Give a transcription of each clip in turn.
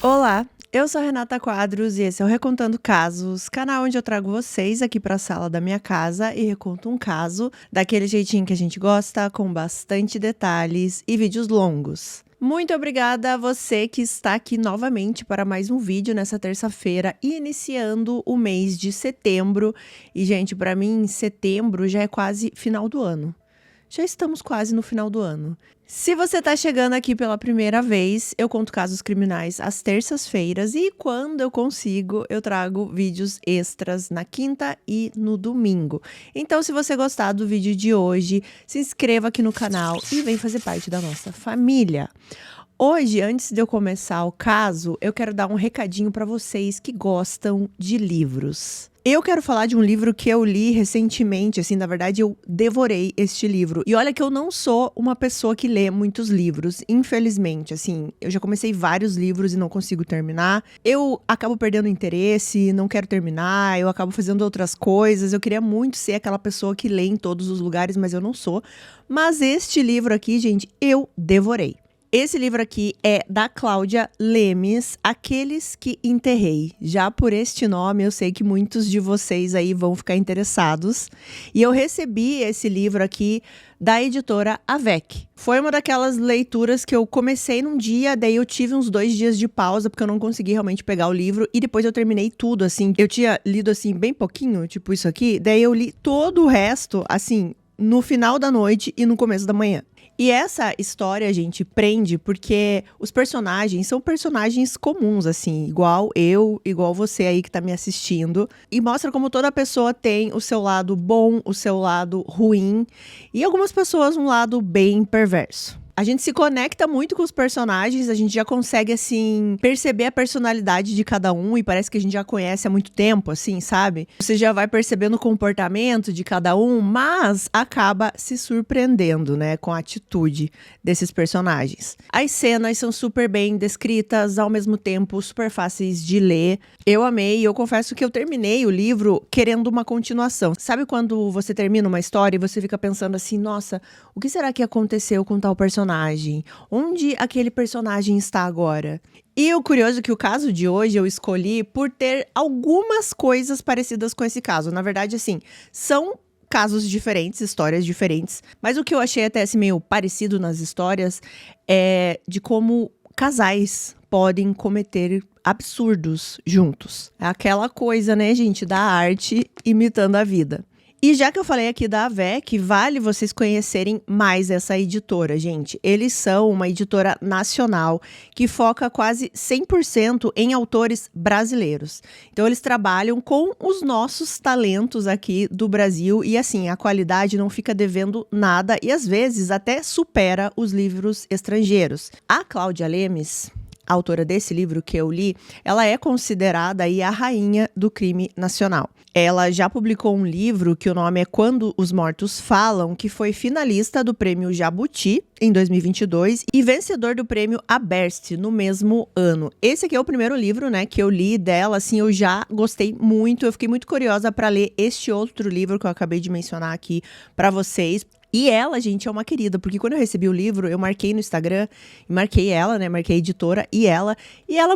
Olá, eu sou a Renata Quadros e esse é o Recontando Casos, canal onde eu trago vocês aqui para a sala da minha casa e reconto um caso daquele jeitinho que a gente gosta, com bastante detalhes e vídeos longos. Muito obrigada a você que está aqui novamente para mais um vídeo nessa terça-feira, iniciando o mês de setembro. E, gente, para mim, setembro já é quase final do ano. Já estamos quase no final do ano. Se você está chegando aqui pela primeira vez, eu conto casos criminais às terças-feiras e quando eu consigo, eu trago vídeos extras na quinta e no domingo. Então, se você gostar do vídeo de hoje, se inscreva aqui no canal e vem fazer parte da nossa família. Hoje, antes de eu começar o caso, eu quero dar um recadinho para vocês que gostam de livros. Eu quero falar de um livro que eu li recentemente, assim, na verdade eu devorei este livro. E olha que eu não sou uma pessoa que lê muitos livros, infelizmente, assim, eu já comecei vários livros e não consigo terminar. Eu acabo perdendo interesse, não quero terminar, eu acabo fazendo outras coisas. Eu queria muito ser aquela pessoa que lê em todos os lugares, mas eu não sou. Mas este livro aqui, gente, eu devorei. Esse livro aqui é da Cláudia Lemes, Aqueles que Enterrei. Já por este nome, eu sei que muitos de vocês aí vão ficar interessados. E eu recebi esse livro aqui da editora Avec. Foi uma daquelas leituras que eu comecei num dia, daí eu tive uns 2 dias de pausa, porque eu não consegui realmente pegar o livro. E depois eu terminei tudo, assim. Eu tinha lido, assim, bem pouquinho, tipo isso aqui. Daí eu li todo o resto, assim, no final da noite e no começo da manhã. E essa história, gente, prende porque os personagens são personagens comuns, assim, igual eu, igual você aí que tá me assistindo. E mostra como toda pessoa tem o seu lado bom, o seu lado ruim. E algumas pessoas um lado bem perverso. A gente se conecta muito com os personagens, a gente já consegue, assim, perceber a personalidade de cada um e parece que a gente já conhece há muito tempo, assim, sabe? Você já vai percebendo o comportamento de cada um, mas acaba se surpreendendo, né, com a atitude desses personagens. As cenas são super bem descritas, ao mesmo tempo super fáceis de ler. Eu amei e eu confesso que eu terminei o livro querendo uma continuação. Sabe quando você termina uma história e você fica pensando assim, nossa, o que será que aconteceu com tal personagem? Onde aquele personagem está agora? E o curioso é que o caso de hoje eu escolhi por ter algumas coisas parecidas com esse caso. Na verdade, assim, são casos diferentes, histórias diferentes. Mas o que eu achei até assim, meio parecido nas histórias é de como casais podem cometer absurdos juntos. É aquela coisa, né, gente, da arte imitando a vida. E já que eu falei aqui da Avec, vale vocês conhecerem mais essa editora, gente. Eles são uma editora nacional que foca quase 100% em autores brasileiros. Então eles trabalham com os nossos talentos aqui do Brasil e assim, a qualidade não fica devendo nada e às vezes até supera os livros estrangeiros. A Cláudia Lemes, a autora desse livro que eu li, ela é considerada aí a rainha do crime nacional. Ela já publicou um livro que o nome é Quando os Mortos Falam, que foi finalista do prêmio Jabuti em 2022 e vencedor do prêmio Aberst no mesmo ano. Esse aqui é o primeiro livro, né, que eu li dela, assim, eu já gostei muito, eu fiquei muito curiosa para ler este outro livro que eu acabei de mencionar aqui para vocês. E ela, gente, é uma querida, porque quando eu recebi o livro, eu marquei no Instagram, marquei ela, né, marquei a editora e ela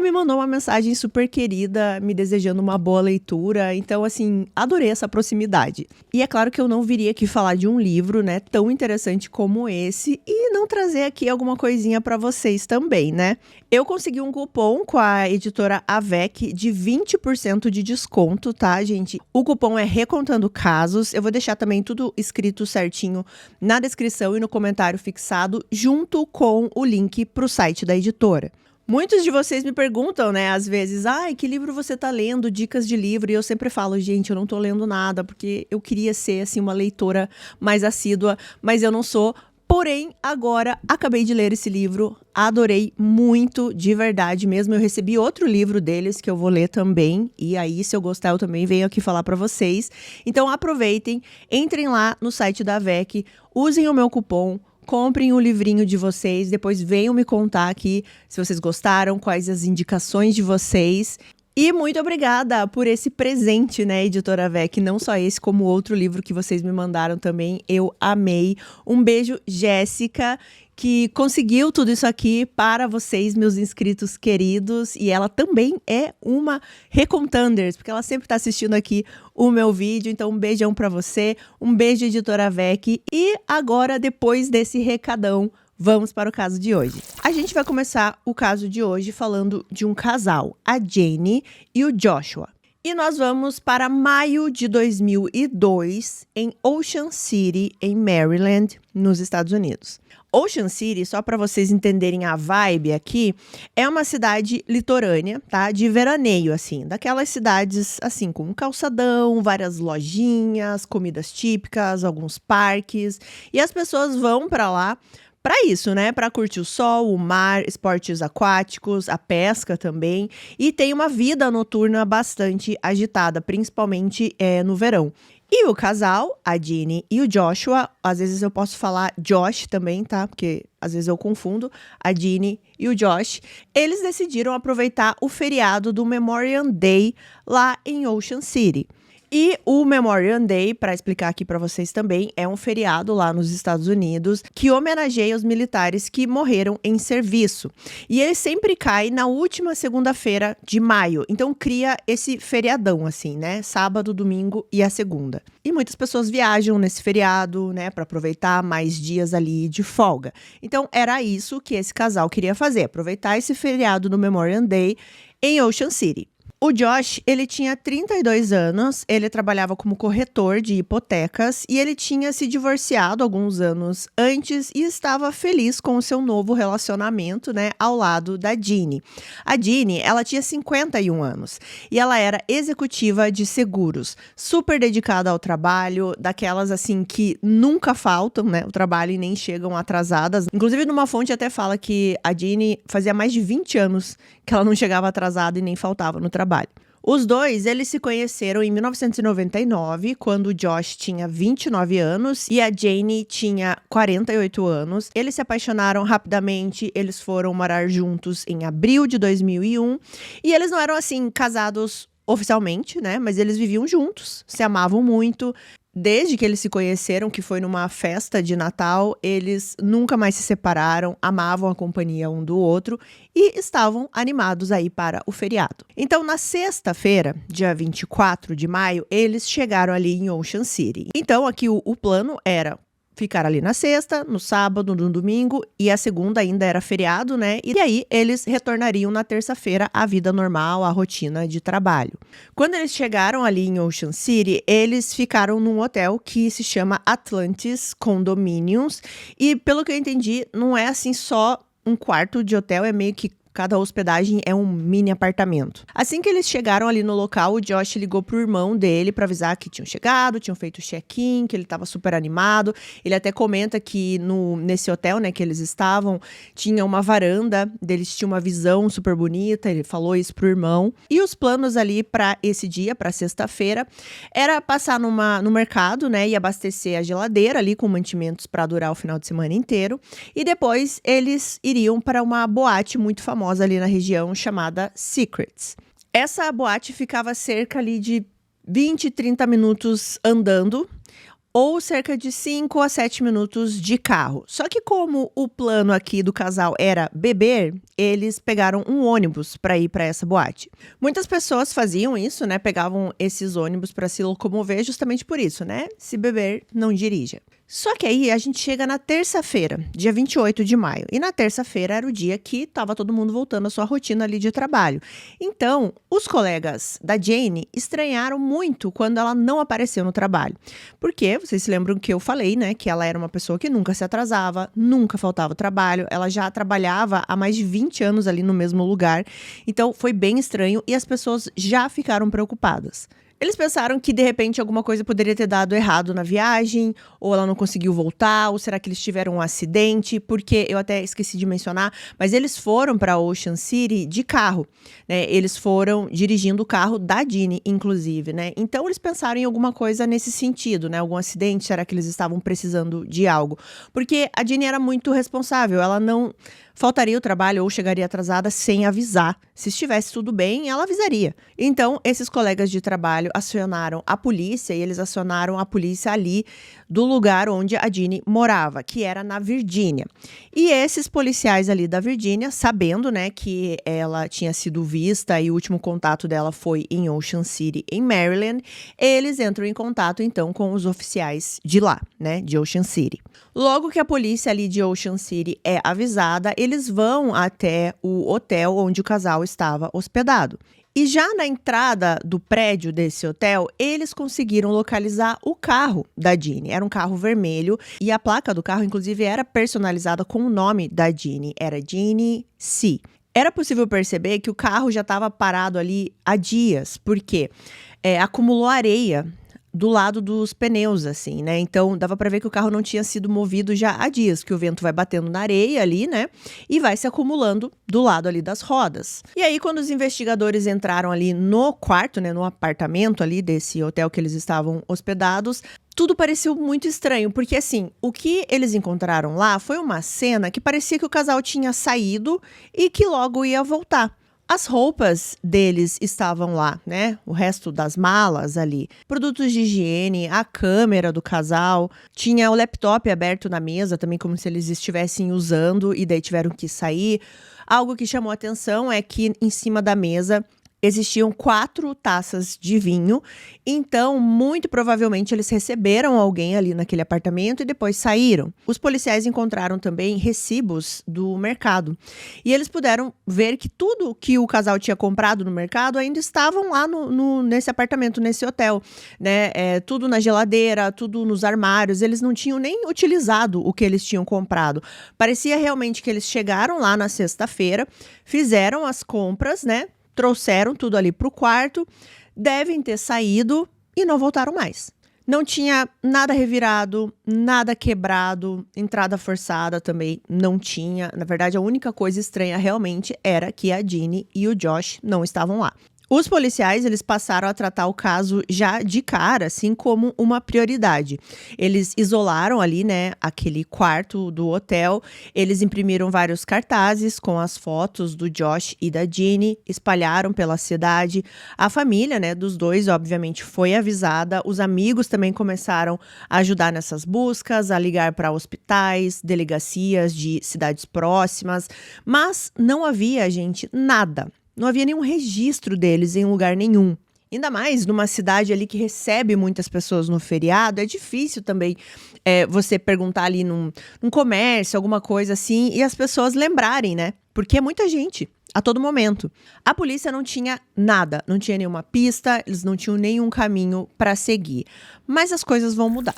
me mandou uma mensagem super querida, me desejando uma boa leitura, então, assim, adorei essa proximidade. E é claro que eu não viria aqui falar de um livro, né, tão interessante como esse e não trazer aqui alguma coisinha pra vocês também, né. Eu consegui um cupom com a editora Avec de 20% de desconto, tá, gente? O cupom é Recontando Casos, eu vou deixar também tudo escrito certinho na descrição e no comentário fixado, junto com o link para o site da editora. Muitos de vocês me perguntam, né, às vezes, ai, que livro você tá lendo, dicas de livro, e eu sempre falo, gente, eu não tô lendo nada, porque eu queria ser, assim, uma leitora mais assídua, mas eu não sou. Porém, agora, acabei de ler esse livro, adorei muito, de verdade mesmo. Eu recebi outro livro deles que eu vou ler também, e aí, se eu gostar, eu também venho aqui falar pra vocês. Então, aproveitem, entrem lá no site da Avec, usem o meu cupom, comprem o livrinho de vocês, depois venham me contar aqui se vocês gostaram, quais as indicações de vocês. E muito obrigada por esse presente, né, Editora Vec, não só esse, como outro livro que vocês me mandaram também, eu amei. Um beijo, Jéssica, que conseguiu tudo isso aqui para vocês, meus inscritos queridos, e ela também é uma Recontanders, porque ela sempre está assistindo aqui o meu vídeo, então um beijão para você, um beijo, Editora Vec, e agora, depois desse recadão, vamos para o caso de hoje. A gente vai começar o caso de hoje falando de um casal, a Jane e o Joshua. E nós vamos para maio de 2002, em Ocean City, em Maryland, nos Estados Unidos. Ocean City, só para vocês entenderem a vibe aqui, é uma cidade litorânea, tá? De veraneio, assim. Daquelas cidades, assim, com um calçadão, várias lojinhas, comidas típicas, alguns parques. E as pessoas vão para lá para isso, né? Para curtir o sol, o mar, esportes aquáticos, a pesca também. E tem uma vida noturna bastante agitada, principalmente no verão. E o casal, a Jeannie e o Joshua, às vezes eu posso falar Josh também, tá? Porque às vezes eu confundo, a Jeannie e o Josh, eles decidiram aproveitar o feriado do Memorial Day lá em Ocean City. E o Memorial Day, para explicar aqui para vocês também, é um feriado lá nos Estados Unidos que homenageia os militares que morreram em serviço. E ele sempre cai na última segunda-feira de maio. Então cria esse feriadão assim, né? Sábado, domingo e a segunda. E muitas pessoas viajam nesse feriado, né, para aproveitar mais dias ali de folga. Então era isso que esse casal queria fazer, aproveitar esse feriado do Memorial Day em Ocean City. O Josh, ele tinha 32 anos, ele trabalhava como corretor de hipotecas e ele tinha se divorciado alguns anos antes e estava feliz com o seu novo relacionamento, né, ao lado da Jeannie. A Jeannie, ela tinha 51 anos e ela era executiva de seguros, super dedicada ao trabalho, daquelas assim que nunca faltam, né, o trabalho e nem chegam atrasadas. Inclusive, numa fonte até fala que a Jeannie fazia mais de 20 anos que ela não chegava atrasada e nem faltava no trabalho. Os dois, eles se conheceram em 1999, quando o Josh tinha 29 anos e a Jane tinha 48 anos. Eles se apaixonaram rapidamente, eles foram morar juntos em abril de 2001 e eles não eram, assim, casados oficialmente, né? Mas eles viviam juntos, se amavam muito. Desde que eles se conheceram, que foi numa festa de Natal, eles nunca mais se separaram, amavam a companhia um do outro e estavam animados aí para o feriado. Então, na sexta-feira, dia 24 de maio, eles chegaram ali em Ocean City. Então, aqui o plano era ficar ali na sexta, no sábado, no domingo, e a segunda ainda era feriado, né? E aí eles retornariam na terça-feira à vida normal, à rotina de trabalho. Quando eles chegaram ali em Ocean City, eles ficaram num hotel que se chama Atlantis Condominiums, e pelo que eu entendi, não é assim só um quarto de hotel, é meio que cada hospedagem é um mini apartamento. Assim que eles chegaram ali no local, o Josh ligou pro irmão dele para avisar que tinham chegado, tinham feito o check-in, que ele estava super animado. Ele até comenta que nesse hotel, né, que eles estavam, tinha uma varanda, deles tinha uma visão super bonita, ele falou isso pro irmão. E os planos ali para esse dia, para sexta-feira, era passar no mercado, né, e abastecer a geladeira ali com mantimentos para durar o final de semana inteiro. E depois eles iriam para uma boate muito famosa ali na região, chamada Secrets. Essa boate ficava cerca ali de 20, 30 minutos andando, ou cerca de 5 a 7 minutos de carro. Só que como o plano aqui do casal era beber, eles pegaram um ônibus para ir para essa boate. Muitas pessoas faziam isso, né? Pegavam esses ônibus para se locomover justamente por isso, né? Se beber, não dirija. Só que aí a gente chega na terça-feira, dia 28 de maio. E na terça-feira era o dia que estava todo mundo voltando à sua rotina ali de trabalho. Então, os colegas da Jane estranharam muito quando ela não apareceu no trabalho. Porque, vocês se lembram que eu falei, né, que ela era uma pessoa que nunca se atrasava, nunca faltava trabalho. Ela já trabalhava há mais de 20 anos ali no mesmo lugar. Então, foi bem estranho e as pessoas já ficaram preocupadas. Eles pensaram que, de repente, alguma coisa poderia ter dado errado na viagem, ou ela não conseguiu voltar, ou será que eles tiveram um acidente? Porque eu até esqueci de mencionar, mas eles foram para Ocean City de carro, né? Eles foram dirigindo o carro da Jeannie, inclusive, né? Então, eles pensaram em alguma coisa nesse sentido, né? Algum acidente, será que eles estavam precisando de algo? Porque a Jeannie era muito responsável, ela não faltaria o trabalho ou chegaria atrasada sem avisar. Se estivesse tudo bem, ela avisaria. Então, esses colegas de trabalho acionaram a polícia e eles acionaram a polícia ali do lugar onde a Jeannie morava, que era na Virgínia. E esses policiais ali da Virgínia, sabendo, né, que ela tinha sido vista e o último contato dela foi em Ocean City, em Maryland, eles entram em contato então com os oficiais de lá, né, de Ocean City. Logo que a polícia ali de Ocean City é avisada, eles vão até o hotel onde o casal estava hospedado. E já na entrada do prédio desse hotel, eles conseguiram localizar o carro da Jeannie. Era um carro vermelho e a placa do carro, inclusive, era personalizada com o nome da Jeannie. Era Jeannie C. Era possível perceber que o carro já estava parado ali há dias, porque acumulou areia do lado dos pneus, assim, né? Então, dava pra ver que o carro não tinha sido movido já há dias, que o vento vai batendo na areia ali, né? E vai se acumulando do lado ali das rodas. E aí, quando os investigadores entraram ali no quarto, né? No apartamento ali desse hotel que eles estavam hospedados, tudo pareceu muito estranho, porque assim, o que eles encontraram lá foi uma cena que parecia que o casal tinha saído e que logo ia voltar. As roupas deles estavam lá, né? O resto das malas ali. Produtos de higiene, a câmera do casal. Tinha o laptop aberto na mesa, também como se eles estivessem usando e daí tiveram que sair. Algo que chamou atenção é que em cima da mesa existiam 4 taças de vinho, então muito provavelmente eles receberam alguém ali naquele apartamento e depois saíram. Os policiais encontraram também recibos do mercado e eles puderam ver que tudo que o casal tinha comprado no mercado ainda estavam lá nesse apartamento, nesse hotel, né? Tudo na geladeira, tudo nos armários, eles não tinham nem utilizado o que eles tinham comprado. Parecia realmente que eles chegaram lá na sexta-feira, fizeram as compras, né? Trouxeram tudo ali para o quarto, devem ter saído e não voltaram mais. Não tinha nada revirado, nada quebrado, entrada forçada também não tinha. Na verdade, a única coisa estranha realmente era que a Jeannie e o Josh não estavam lá. Os policiais, eles passaram a tratar o caso já de cara, assim, como uma prioridade. Eles isolaram ali, né, aquele quarto do hotel, eles imprimiram vários cartazes com as fotos do Josh e da Jeannie, espalharam pela cidade. A família, né, dos dois, obviamente, foi avisada. Os amigos também começaram a ajudar nessas buscas, a ligar para hospitais, delegacias de cidades próximas, mas não havia, gente, nada. Não havia nenhum registro deles em lugar nenhum. Ainda mais numa cidade ali que recebe muitas pessoas no feriado, é difícil também você perguntar ali num comércio, alguma coisa assim, e as pessoas lembrarem, né? Porque é muita gente, a todo momento. A polícia não tinha nada, não tinha nenhuma pista, eles não tinham nenhum caminho para seguir. Mas as coisas vão mudar.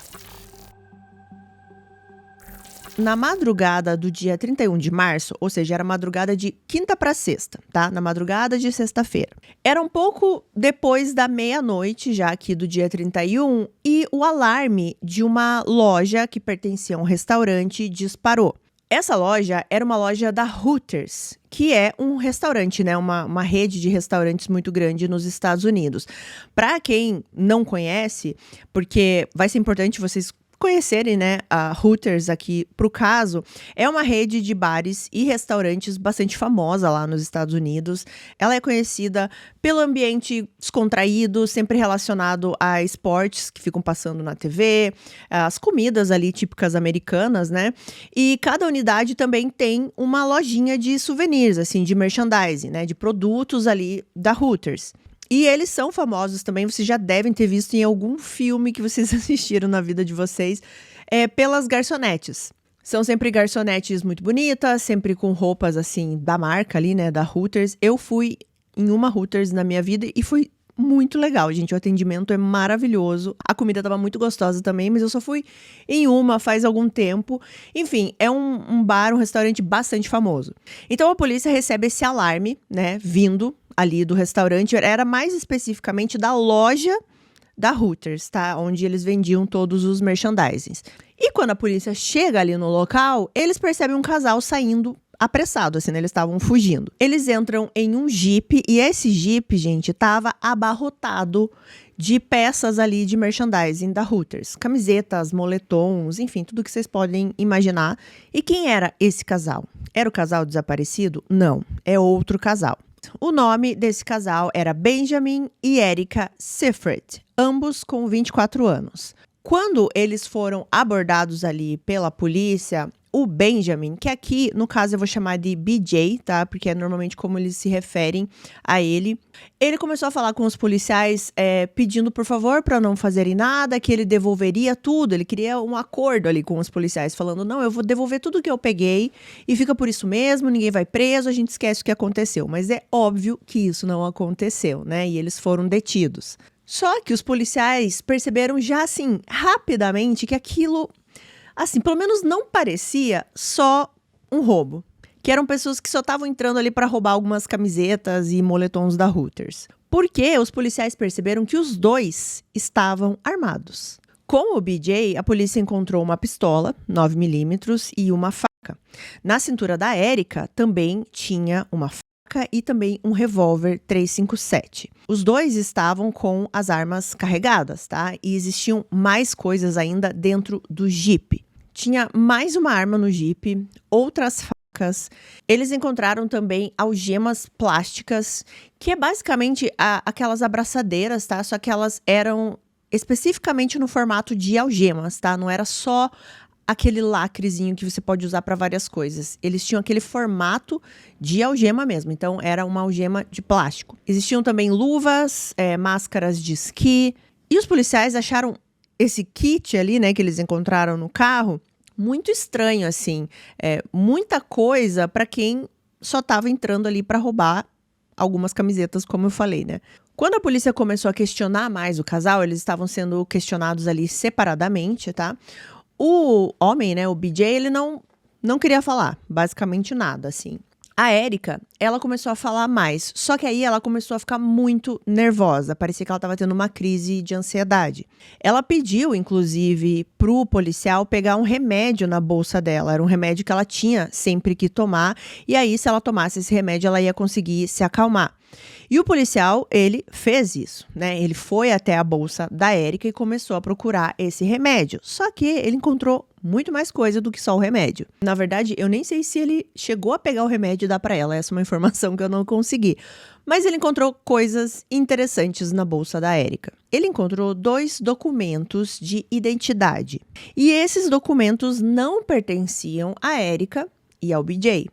Na madrugada do dia 31 de março, ou seja, era madrugada de quinta para sexta, tá? Na madrugada de sexta-feira. Era um pouco depois da meia-noite, já aqui do dia 31, e o alarme de uma loja que pertencia a um restaurante disparou. Essa loja era uma loja da Hooters, que é um restaurante, né? Uma rede de restaurantes muito grande nos Estados Unidos. Para quem não conhece, porque vai ser importante vocês conhecerem, né, a Hooters aqui pro caso, é uma rede de bares e restaurantes bastante famosa lá nos Estados Unidos. Ela é conhecida pelo ambiente descontraído, sempre relacionado a esportes que ficam passando na TV, as comidas ali típicas americanas, né? E cada unidade também tem uma lojinha de souvenirs, assim, de merchandising, né, de produtos ali da Hooters. E eles são famosos também, vocês já devem ter visto em algum filme que vocês assistiram na vida de vocês, pelas garçonetes. São sempre garçonetes muito bonitas, sempre com roupas assim da marca ali, né, da Hooters. Eu fui em uma Hooters na minha vida e foi muito legal, gente. O atendimento é maravilhoso. A comida tava muito gostosa também, mas eu só fui em uma faz algum tempo. Enfim, é um bar, um restaurante bastante famoso. Então a polícia recebe esse alarme, né, vindo ali do restaurante. Era mais especificamente da loja da Hooters, tá? Onde eles vendiam todos os merchandisings. E quando a polícia chega ali no local, eles percebem um casal saindo apressado, assim, né? Eles estavam fugindo. Eles entram em um Jeep e esse Jeep, gente, tava abarrotado de peças ali de merchandising da Hooters. Camisetas, moletons, enfim, tudo que vocês podem imaginar. E quem era esse casal? Era o casal desaparecido? Não, é outro casal. O nome desse casal era Benjamin e Erica Seyfried, ambos com 24 anos. Quando eles foram abordados ali pela polícia, o Benjamin, que aqui, no caso, eu vou chamar de BJ, tá? Porque é normalmente como eles se referem a ele. Ele começou a falar com os policiais, pedindo, por favor, para não fazerem nada, que ele devolveria tudo. Ele queria um acordo ali com os policiais, falando, não, eu vou devolver tudo que eu peguei e fica por isso mesmo, ninguém vai preso, a gente esquece o que aconteceu. Mas é óbvio que isso não aconteceu, né? E eles foram detidos. Só que os policiais perceberam já, assim, rapidamente que aquilo, assim, pelo menos não parecia só um roubo. Que eram pessoas que só estavam entrando ali para roubar algumas camisetas e moletons da Hooters. Porque os policiais perceberam que os dois estavam armados. Com o BJ, a polícia encontrou uma pistola, 9mm, e uma faca. Na cintura da Erica também tinha uma faca e também um revólver 357. Os dois estavam com as armas carregadas, tá? E existiam mais coisas ainda dentro do Jeep. Tinha mais uma arma no Jeep, outras facas. Eles encontraram também algemas plásticas, que é basicamente aquelas abraçadeiras, tá? Só que elas eram especificamente no formato de algemas, tá? Não era só aquele lacrezinho que você pode usar para várias coisas. Eles tinham aquele formato de algema mesmo, então era uma algema de plástico. Existiam também luvas, máscaras de esqui, e os policiais acharam esse kit ali, né, que eles encontraram no carro, muito estranho, assim. Muita coisa para quem só estava entrando ali para roubar algumas camisetas, como eu falei, né? Quando a polícia começou a questionar mais o casal, eles estavam sendo questionados ali separadamente, tá? O homem, né, o BJ, ele não queria falar, basicamente nada, assim. A Erica, ela começou a falar mais, só que aí ela começou a ficar muito nervosa, parecia que ela estava tendo uma crise de ansiedade. Ela pediu, inclusive, pro policial pegar um remédio na bolsa dela, era um remédio que ela tinha sempre que tomar, e aí se ela tomasse esse remédio, ela ia conseguir se acalmar. E o policial, ele fez isso, né? Ele foi até a bolsa da Erica e começou a procurar esse remédio. Só que ele encontrou muito mais coisa do que só o remédio. Na verdade, eu nem sei se ele chegou a pegar o remédio e dar para ela. Essa é uma informação que eu não consegui. Mas ele encontrou coisas interessantes na bolsa da Erica. Ele encontrou 2 documentos de identidade. E esses documentos não pertenciam à Erica e ao BJ.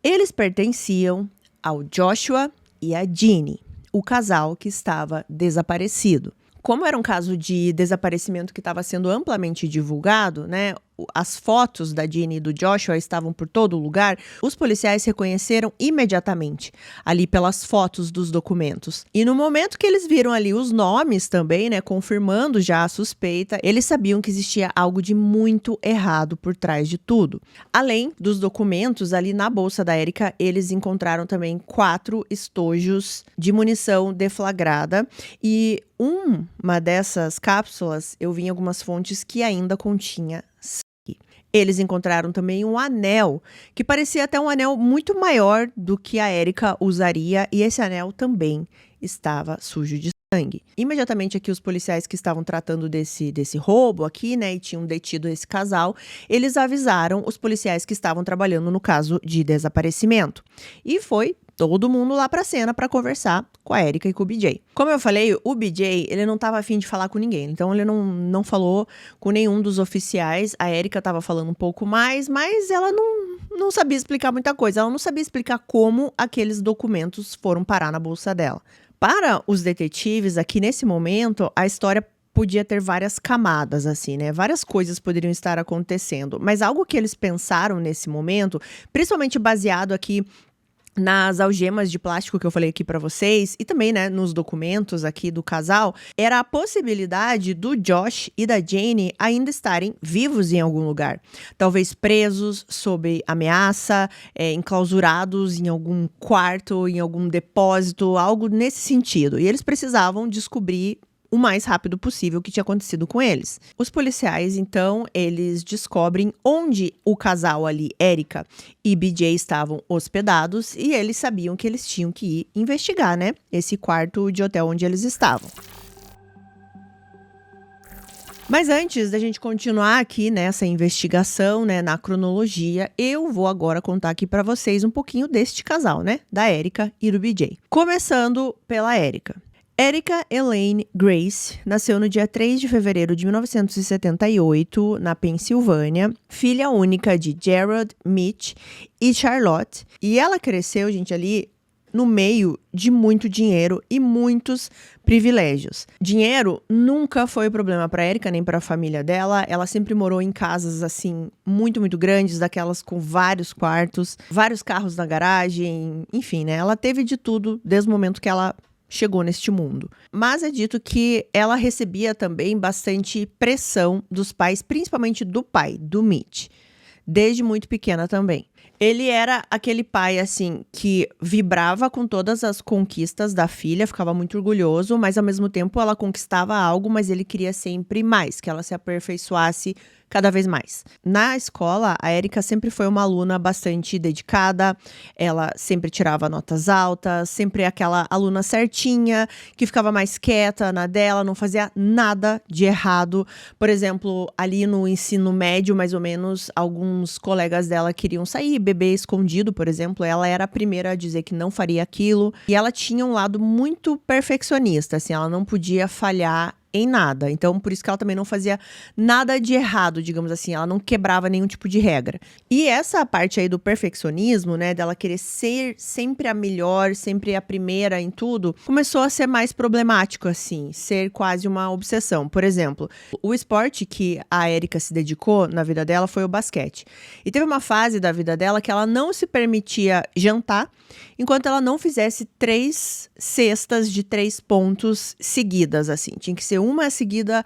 Eles pertenciam ao Joshua e a Jeannie, o casal que estava desaparecido. Como era um caso de desaparecimento que estava sendo amplamente divulgado, né? As fotos da Jeannie e do Joshua estavam por todo lugar, os policiais reconheceram imediatamente ali pelas fotos dos documentos. E no momento que eles viram ali os nomes também, né, confirmando já a suspeita, eles sabiam que existia algo de muito errado por trás de tudo. Além dos documentos, ali na bolsa da Erica, eles encontraram também 4 estojos de munição deflagrada e uma dessas cápsulas, eu vi em algumas fontes que ainda continha sangue. Eles encontraram também um anel, que parecia até um anel muito maior do que a Erica usaria, e esse anel também estava sujo de sangue. Imediatamente aqui os policiais que estavam tratando desse roubo aqui, né, e tinham detido esse casal, eles avisaram os policiais que estavam trabalhando no caso de desaparecimento. E foi todo mundo lá pra cena pra conversar com a Erica e com o BJ. Como eu falei, o BJ, ele não tava afim de falar com ninguém, então ele não falou com nenhum dos oficiais. A Erica tava falando um pouco mais, mas ela não sabia explicar muita coisa. Ela não sabia explicar como aqueles documentos foram parar na bolsa dela. Para os detetives, aqui nesse momento, a história podia ter várias camadas, assim, né? Várias coisas poderiam estar acontecendo. Mas algo que eles pensaram nesse momento, principalmente baseado aqui nas algemas de plástico que eu falei aqui pra vocês, e também, né, nos documentos aqui do casal, era a possibilidade do Josh e da Jane ainda estarem vivos em algum lugar. Talvez presos, sob ameaça, enclausurados em algum quarto, em algum depósito, algo nesse sentido. E eles precisavam descobrir o mais rápido possível o que tinha acontecido com eles. Os policiais, então, eles descobrem onde o casal ali, Erika e BJ, estavam hospedados e eles sabiam que eles tinham que ir investigar, né? Esse quarto de hotel onde eles estavam. Mas antes da gente continuar aqui nessa investigação, né, na cronologia, eu vou agora contar aqui pra vocês um pouquinho deste casal, né, da Erika e do BJ. Começando pela Erika. Erika Elaine Grace nasceu no dia 3 de fevereiro de 1978, na Pensilvânia, filha única de Gerald, Mitch e Charlotte. E ela cresceu, gente, ali no meio de muito dinheiro e muitos privilégios. Dinheiro nunca foi problema para Erika nem para a família dela. Ela sempre morou em casas assim muito, muito grandes, daquelas com vários quartos, vários carros na garagem, enfim, né? Ela teve de tudo desde o momento que ela chegou neste mundo. Mas é dito que ela recebia também bastante pressão dos pais, principalmente do pai, do Mitch, desde muito pequena também. Ele era aquele pai, assim, que vibrava com todas as conquistas da filha, ficava muito orgulhoso, mas ao mesmo tempo ela conquistava algo, mas ele queria sempre mais, que ela se aperfeiçoasse cada vez mais. Na escola, a Erika sempre foi uma aluna bastante dedicada, ela sempre tirava notas altas, sempre aquela aluna certinha, que ficava mais quieta na dela, não fazia nada de errado. Por exemplo, ali no ensino médio, mais ou menos, alguns colegas dela queriam sair, beber escondido, por exemplo, ela era a primeira a dizer que não faria aquilo. E ela tinha um lado muito perfeccionista, assim, ela não podia falhar em nada. Então, por isso que ela também não fazia nada de errado, digamos assim. Ela não quebrava nenhum tipo de regra. E essa parte aí do perfeccionismo, né, dela querer ser sempre a melhor, sempre a primeira em tudo, começou a ser mais problemático, assim, ser quase uma obsessão. Por exemplo, o esporte que a Erika se dedicou na vida dela foi o basquete. E teve uma fase da vida dela que ela não se permitia jantar enquanto ela não fizesse 3 cestas de 3 pontos seguidas, assim. Tinha que ser uma seguida,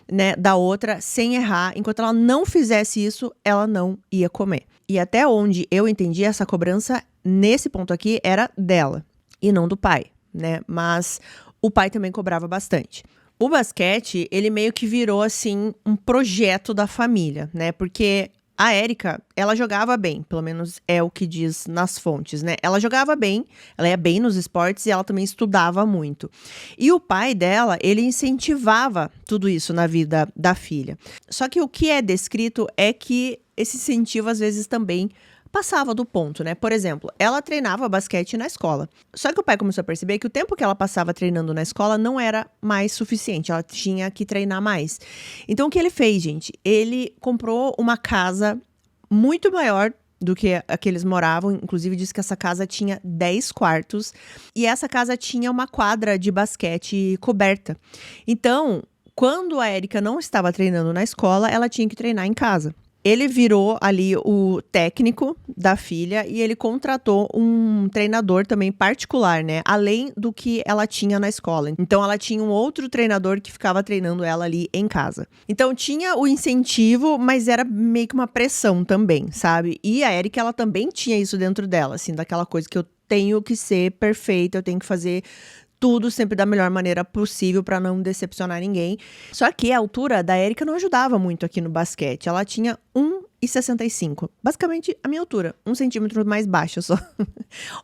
né, da outra, sem errar. Enquanto ela não fizesse isso, ela não ia comer. E até onde eu entendi, essa cobrança, nesse ponto aqui, era dela e não do pai, né? Mas o pai também cobrava bastante. O basquete, ele meio que virou, assim, um projeto da família, né? Porque a Erika, ela jogava bem, pelo menos é o que diz nas fontes, né? Ela jogava bem, ela ia bem nos esportes e ela também estudava muito. E o pai dela, ele incentivava tudo isso na vida da filha. Só que o que é descrito é que esse incentivo, às vezes, também passava do ponto, né? Por exemplo, ela treinava basquete na escola. Só que o pai começou a perceber que o tempo que ela passava treinando na escola não era mais suficiente. Ela tinha que treinar mais. Então, o que ele fez, gente? Ele comprou uma casa muito maior do que a que eles moravam. Inclusive, disse que essa casa tinha 10 quartos. E essa casa tinha uma quadra de basquete coberta. Então, quando a Erika não estava treinando na escola, ela tinha que treinar em casa. Ele virou ali o técnico da filha e ele contratou um treinador também particular, né? Além do que ela tinha na escola. Então, ela tinha um outro treinador que ficava treinando ela ali em casa. Então, tinha o incentivo, mas era meio que uma pressão também, sabe? E a Erika, ela também tinha isso dentro dela, assim, daquela coisa que eu tenho que ser perfeita, eu tenho que fazer tudo sempre da melhor maneira possível para não decepcionar ninguém. Só que a altura da Erika não ajudava muito aqui no basquete. Ela tinha 1,65. Basicamente a minha altura, 1 centímetro mais baixa só.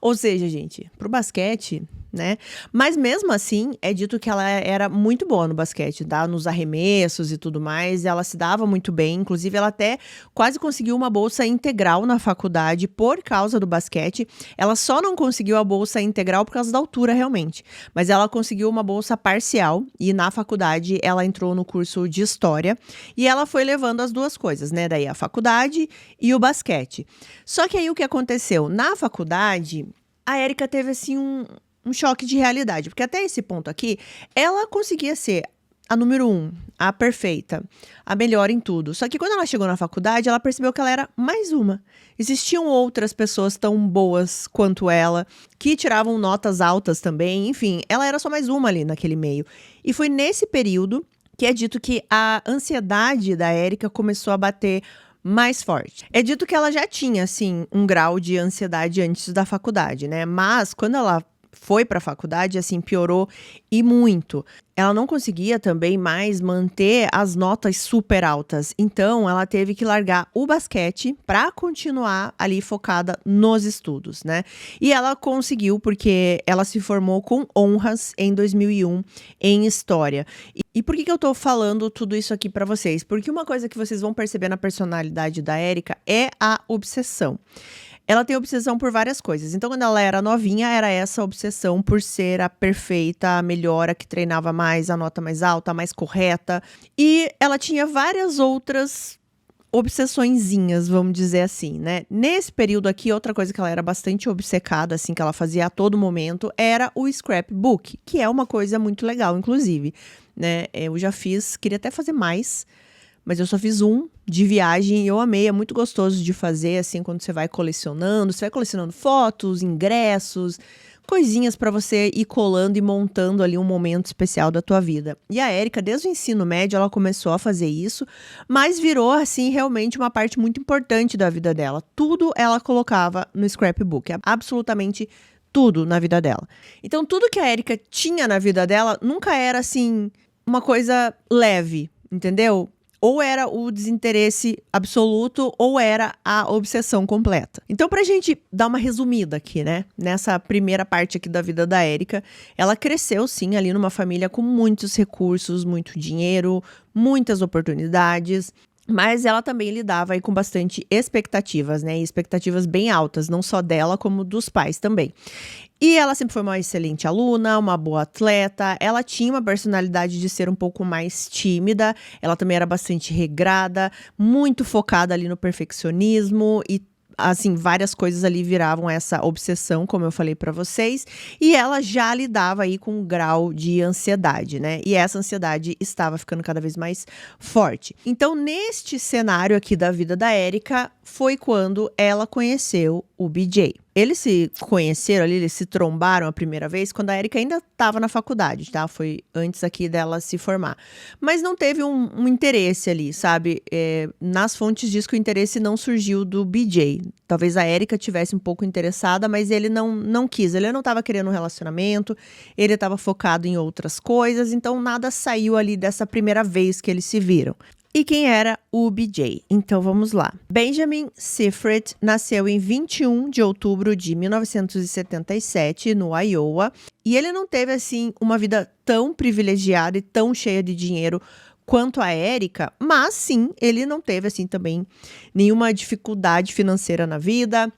Ou seja, gente, pro basquete, né? Mas mesmo assim, é dito que ela era muito boa no basquete, tá? Nos arremessos e tudo mais, ela se dava muito bem. Inclusive, ela até quase conseguiu uma bolsa integral na faculdade por causa do basquete. Ela só não conseguiu a bolsa integral por causa da altura, realmente. Mas ela conseguiu uma bolsa parcial e na faculdade ela entrou no curso de História. E ela foi levando as duas coisas, né? Daí a faculdade e o basquete. Só que aí o que aconteceu? Na faculdade, a Erika teve assim um choque de realidade, porque até esse ponto aqui, ela conseguia ser a número 1, a perfeita, a melhor em tudo. Só que quando ela chegou na faculdade, ela percebeu que ela era mais uma. Existiam outras pessoas tão boas quanto ela, que tiravam notas altas também, enfim, ela era só mais uma ali naquele meio. E foi nesse período que é dito que a ansiedade da Erika começou a bater mais forte. É dito que ela já tinha, assim, um grau de ansiedade antes da faculdade, né? Mas quando ela foi para a faculdade, assim, piorou e muito. Ela não conseguia também mais manter as notas super altas. Então, ela teve que largar o basquete para continuar ali focada nos estudos, né? E ela conseguiu porque ela se formou com honras em 2001 em História. E por que eu tô falando tudo isso aqui para vocês? Porque uma coisa que vocês vão perceber na personalidade da Erika é a obsessão. Ela tem obsessão por várias coisas. Então, quando ela era novinha, era essa obsessão por ser a perfeita, a melhor, a que treinava mais, a nota mais alta, a mais correta. E ela tinha várias outras obsessõezinhas, vamos dizer assim, né? Nesse período aqui, outra coisa que ela era bastante obcecada, assim, que ela fazia a todo momento, era o scrapbook, que é uma coisa muito legal, inclusive, né? Eu já fiz, queria até fazer mais, mas eu só fiz um de viagem e eu amei. É muito gostoso de fazer, assim, quando você vai colecionando fotos, ingressos, coisinhas pra você ir colando e montando ali um momento especial da tua vida. E a Erika, desde o ensino médio, ela começou a fazer isso, mas virou, assim, realmente uma parte muito importante da vida dela. Tudo ela colocava no scrapbook, absolutamente tudo na vida dela. Então, tudo que a Erika tinha na vida dela nunca era, assim, uma coisa leve, entendeu? Ou era o desinteresse absoluto, ou era a obsessão completa. Então, pra gente dar uma resumida aqui, né? Nessa primeira parte aqui da vida da Erika, ela cresceu, sim, ali numa família com muitos recursos, muito dinheiro, muitas oportunidades. Mas ela também lidava aí com bastante expectativas, né? E expectativas bem altas, não só dela, como dos pais também. E ela sempre foi uma excelente aluna, uma boa atleta. Ela tinha uma personalidade de ser um pouco mais tímida. Ela também era bastante regrada, muito focada ali no perfeccionismo e assim, várias coisas ali viravam essa obsessão, como eu falei pra vocês, e ela já lidava aí com um grau de ansiedade, né? E essa ansiedade estava ficando cada vez mais forte. Então, neste cenário aqui da vida da Erika, foi quando ela conheceu o BJ. Eles se conheceram ali, eles se trombaram a primeira vez quando a Erika ainda estava na faculdade, tá? Foi antes aqui dela se formar. Mas não teve um interesse ali, sabe? Nas fontes diz que o interesse não surgiu do BJ. Talvez a Erika tivesse um pouco interessada, mas ele não quis. Ele não estava querendo um relacionamento, ele estava focado em outras coisas, então nada saiu ali dessa primeira vez que eles se viram. E quem era o BJ? Então vamos lá. Benjamin Seyfried nasceu em 21 de outubro de 1977 no Iowa. E ele não teve assim uma vida tão privilegiada e tão cheia de dinheiro quanto a Erika, mas sim, ele não teve assim também nenhuma dificuldade financeira na vida.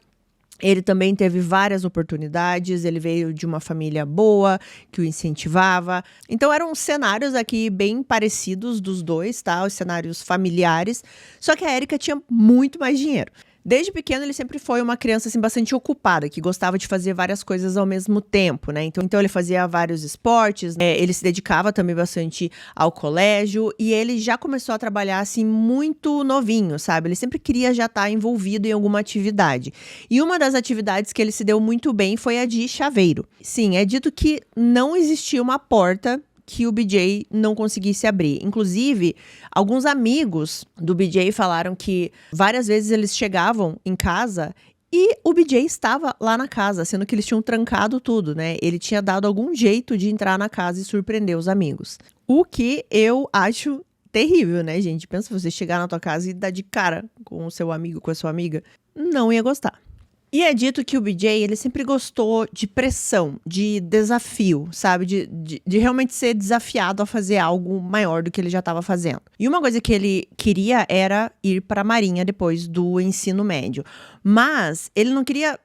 Ele também teve várias oportunidades, ele veio de uma família boa, que o incentivava. Então eram cenários aqui bem parecidos dos dois, tá? Os cenários familiares, só que a Erika tinha muito mais dinheiro. Desde pequeno, ele sempre foi uma criança, assim, bastante ocupada, que gostava de fazer várias coisas ao mesmo tempo, né? Então ele fazia vários esportes, ele se dedicava também bastante ao colégio, e ele já começou a trabalhar, assim, muito novinho, sabe? Ele sempre queria já estar envolvido em alguma atividade. E uma das atividades que ele se deu muito bem foi a de chaveiro. Sim, é dito que não existia uma porta que o BJ não conseguisse abrir. Inclusive, alguns amigos do BJ falaram que várias vezes eles chegavam em casa e o BJ estava lá na casa, sendo que eles tinham trancado tudo, né? Ele tinha dado algum jeito de entrar na casa e surpreender os amigos. O que eu acho terrível, né, gente? Pensa você chegar na tua casa e dar de cara com o seu amigo, com a sua amiga. Não ia gostar. E é dito que o BJ, ele sempre gostou de pressão, de desafio, sabe? De realmente ser desafiado a fazer algo maior do que ele já estava fazendo. E uma coisa que ele queria era ir para a Marinha depois do ensino médio. Mas ele não queria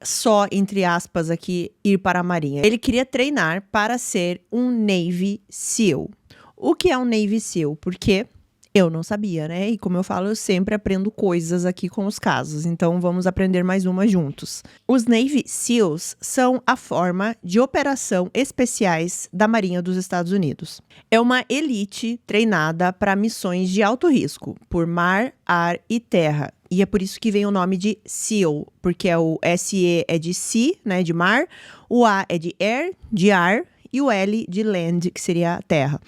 só, entre aspas aqui, ir para a Marinha. Ele queria treinar para ser um Navy SEAL. O que é um Navy SEAL? Porque eu não sabia, né? E como eu falo, eu sempre aprendo coisas aqui com os casos. Então, vamos aprender mais uma juntos. Os Navy SEALs são a forma de operação especiais da Marinha dos Estados Unidos. É uma elite treinada para missões de alto risco, por mar, ar e terra. E é por isso que vem o nome de SEAL, porque o SE é de sea, né, de mar, o A é de air, de ar, e o L de land, que seria a terra.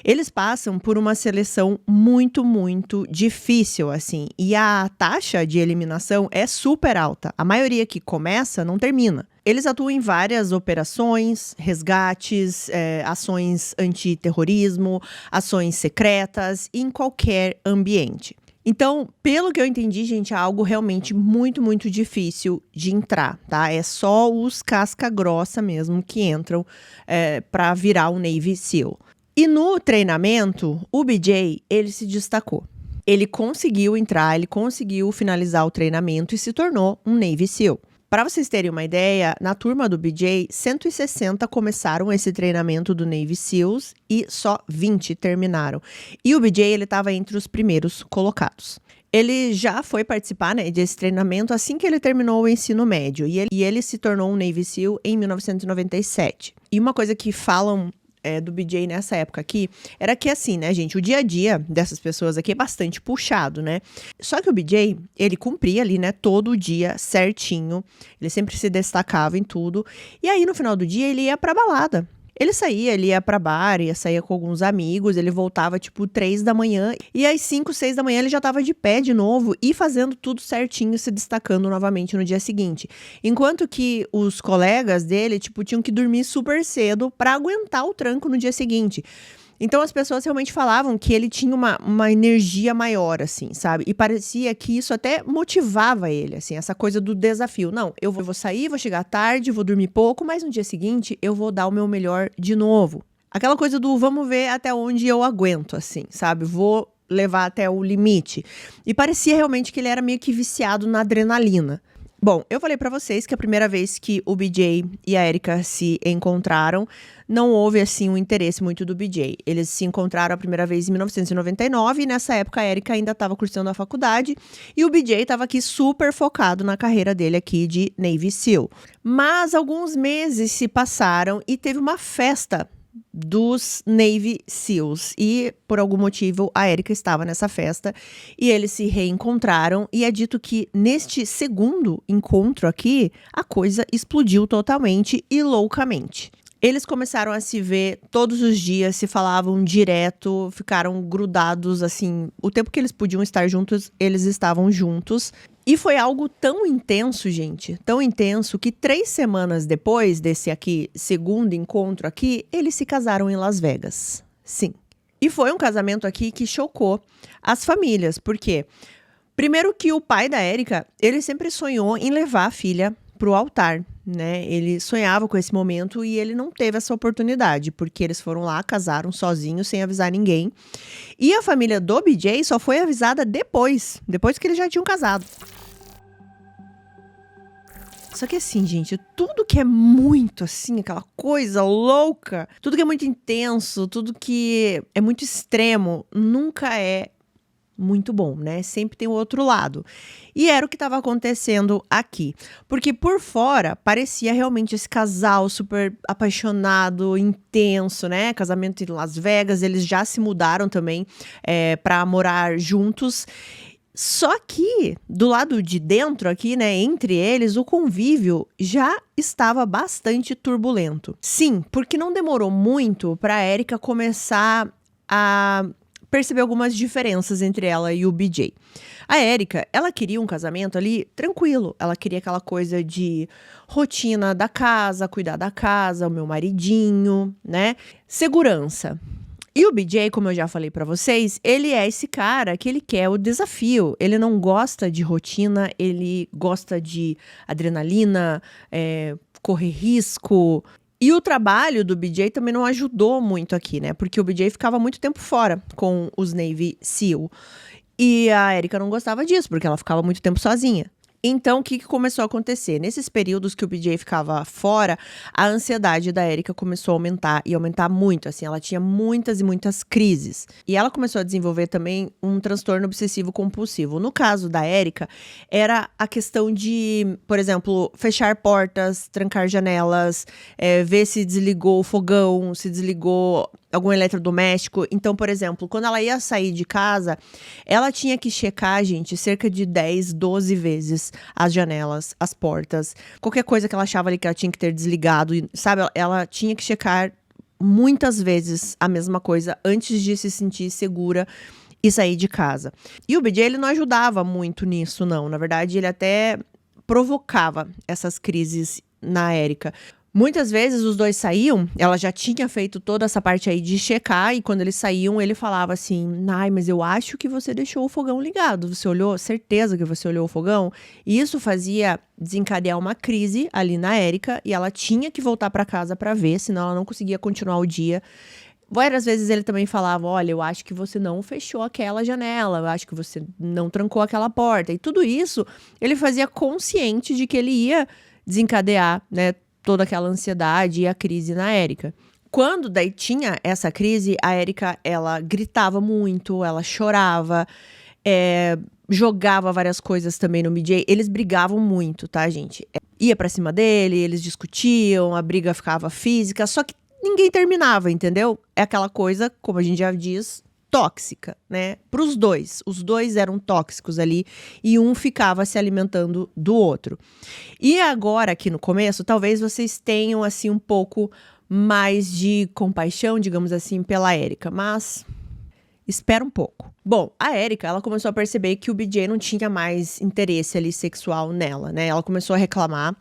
Eles passam por uma seleção muito, muito difícil, assim, e a taxa de eliminação é super alta. A maioria que começa não termina. Eles atuam em várias operações, resgates, ações antiterrorismo, ações secretas, em qualquer ambiente. Então, pelo que eu entendi, gente, é algo realmente muito, muito difícil de entrar, tá? É só os casca-grossa mesmo que entram para virar o Navy SEAL. E no treinamento, o BJ, ele se destacou. Ele conseguiu entrar, ele conseguiu finalizar o treinamento e se tornou um Navy SEAL. Para vocês terem uma ideia, na turma do BJ, 160 começaram esse treinamento do Navy SEALs e só 20 terminaram. E o BJ, ele estava entre os primeiros colocados. Ele já foi participar, né, desse treinamento assim que ele terminou o ensino médio. E ele se tornou um Navy SEAL em 1997. E uma coisa que falam do BJ nessa época aqui, era que assim, né, gente, o dia a dia dessas pessoas aqui é bastante puxado, né? Só que o BJ, ele cumpria ali, né, todo o dia certinho, ele sempre se destacava em tudo, e aí no final do dia ele ia pra balada. Ele ia pra bar, saía com alguns amigos, ele voltava tipo 3 da manhã, e às 5, 6 da manhã ele já tava de pé de novo e fazendo tudo certinho, se destacando novamente no dia seguinte. Enquanto que os colegas dele, tipo, tinham que dormir super cedo pra aguentar o tranco no dia seguinte. Então as pessoas realmente falavam que ele tinha uma energia maior, assim, sabe? E parecia que isso até motivava ele, assim, essa coisa do desafio. Não, eu vou sair, vou chegar tarde, vou dormir pouco, mas no dia seguinte eu vou dar o meu melhor de novo. Aquela coisa do vamos ver até onde eu aguento, assim, sabe? Vou levar até o limite. E parecia realmente que ele era meio que viciado na adrenalina. Bom, eu falei pra vocês que a primeira vez que o BJ e a Erika se encontraram, não houve, assim, um interesse muito do BJ. Eles se encontraram a primeira vez em 1999 e nessa época a Erika ainda estava cursando a faculdade e o BJ estava aqui super focado na carreira dele aqui de Navy SEAL. Mas alguns meses se passaram e teve uma festa dos Navy SEALs e por algum motivo a Erika estava nessa festa e eles se reencontraram e é dito que neste segundo encontro aqui a coisa explodiu totalmente e loucamente. Eles começaram a se ver todos os dias, se falavam direto, ficaram grudados, assim, o tempo que eles podiam estar juntos, eles estavam juntos. E foi algo tão intenso, gente, tão intenso, que 3 semanas depois desse aqui, segundo encontro aqui, eles se casaram em Las Vegas. Sim. E foi um casamento aqui que chocou as famílias, porque primeiro que o pai da Erika, ele sempre sonhou em levar a filha pro altar, né? Ele sonhava com esse momento e ele não teve essa oportunidade, porque eles foram lá, casaram sozinhos, sem avisar ninguém. E a família do BJ só foi avisada depois que eles já tinham casado. Só que assim, gente, tudo que é muito assim, aquela coisa louca, tudo que é muito intenso, tudo que é muito extremo, nunca é muito bom, né? Sempre tem o outro lado. E era o que estava acontecendo aqui. Porque por fora parecia realmente esse casal super apaixonado, intenso, né? Casamento em Las Vegas, eles já se mudaram também para morar juntos. Só que do lado de dentro aqui, né, entre eles, o convívio já estava bastante turbulento. Sim, porque não demorou muito para a Erika começar a perceber algumas diferenças entre ela e o BJ. A Erika, ela queria um casamento ali tranquilo. Ela queria aquela coisa de rotina da casa, cuidar da casa, o meu maridinho, né? Segurança. E o BJ, como eu já falei pra vocês, ele é esse cara que ele quer o desafio. Ele não gosta de rotina, ele gosta de adrenalina, correr risco. E o trabalho do BJ também não ajudou muito aqui, né? Porque o BJ ficava muito tempo fora com os Navy SEAL. E a Erika não gostava disso, porque ela ficava muito tempo sozinha. Então, o que começou a acontecer? Nesses períodos que o BJ ficava fora, a ansiedade da Erika começou a aumentar, e aumentar muito, assim, ela tinha muitas e muitas crises. E ela começou a desenvolver também um transtorno obsessivo compulsivo. No caso da Erika, era a questão de, por exemplo, fechar portas, trancar janelas, ver se desligou o fogão, se desligou algum eletrodoméstico. Então, por exemplo, quando ela ia sair de casa, ela tinha que checar, gente, cerca de 10, 12 vezes as janelas, as portas, qualquer coisa que ela achava ali que ela tinha que ter desligado, sabe? Ela tinha que checar muitas vezes a mesma coisa antes de se sentir segura e sair de casa. E o BJ, ele não ajudava muito nisso, não. Na verdade, ele até provocava essas crises na Erika. Muitas vezes os dois saíam, ela já tinha feito toda essa parte aí de checar, e quando eles saíam, ele falava assim: ai, mas eu acho que você deixou o fogão ligado. Você olhou? Certeza que você olhou o fogão? E isso fazia desencadear uma crise ali na Erika, e ela tinha que voltar para casa para ver, senão ela não conseguia continuar o dia. Várias vezes ele também falava: olha, eu acho que você não fechou aquela janela, eu acho que você não trancou aquela porta. E tudo isso ele fazia consciente de que ele ia desencadear, né, toda aquela ansiedade e a crise na Erika. Quando daí tinha essa crise, a Erika, ela gritava muito, ela chorava, jogava várias coisas também no BJ. Eles brigavam muito, tá, gente? Ia pra cima dele, eles discutiam, a briga ficava física, só que ninguém terminava, entendeu? É aquela coisa, como a gente já diz, tóxica, né? Pros dois. Os dois eram tóxicos ali e um ficava se alimentando do outro. E agora, aqui no começo, talvez vocês tenham, assim, um pouco mais de compaixão, digamos assim, pela Erika, mas espera um pouco. Bom, a Erika, ela começou a perceber que o BJ não tinha mais interesse ali sexual nela, né? Ela começou a reclamar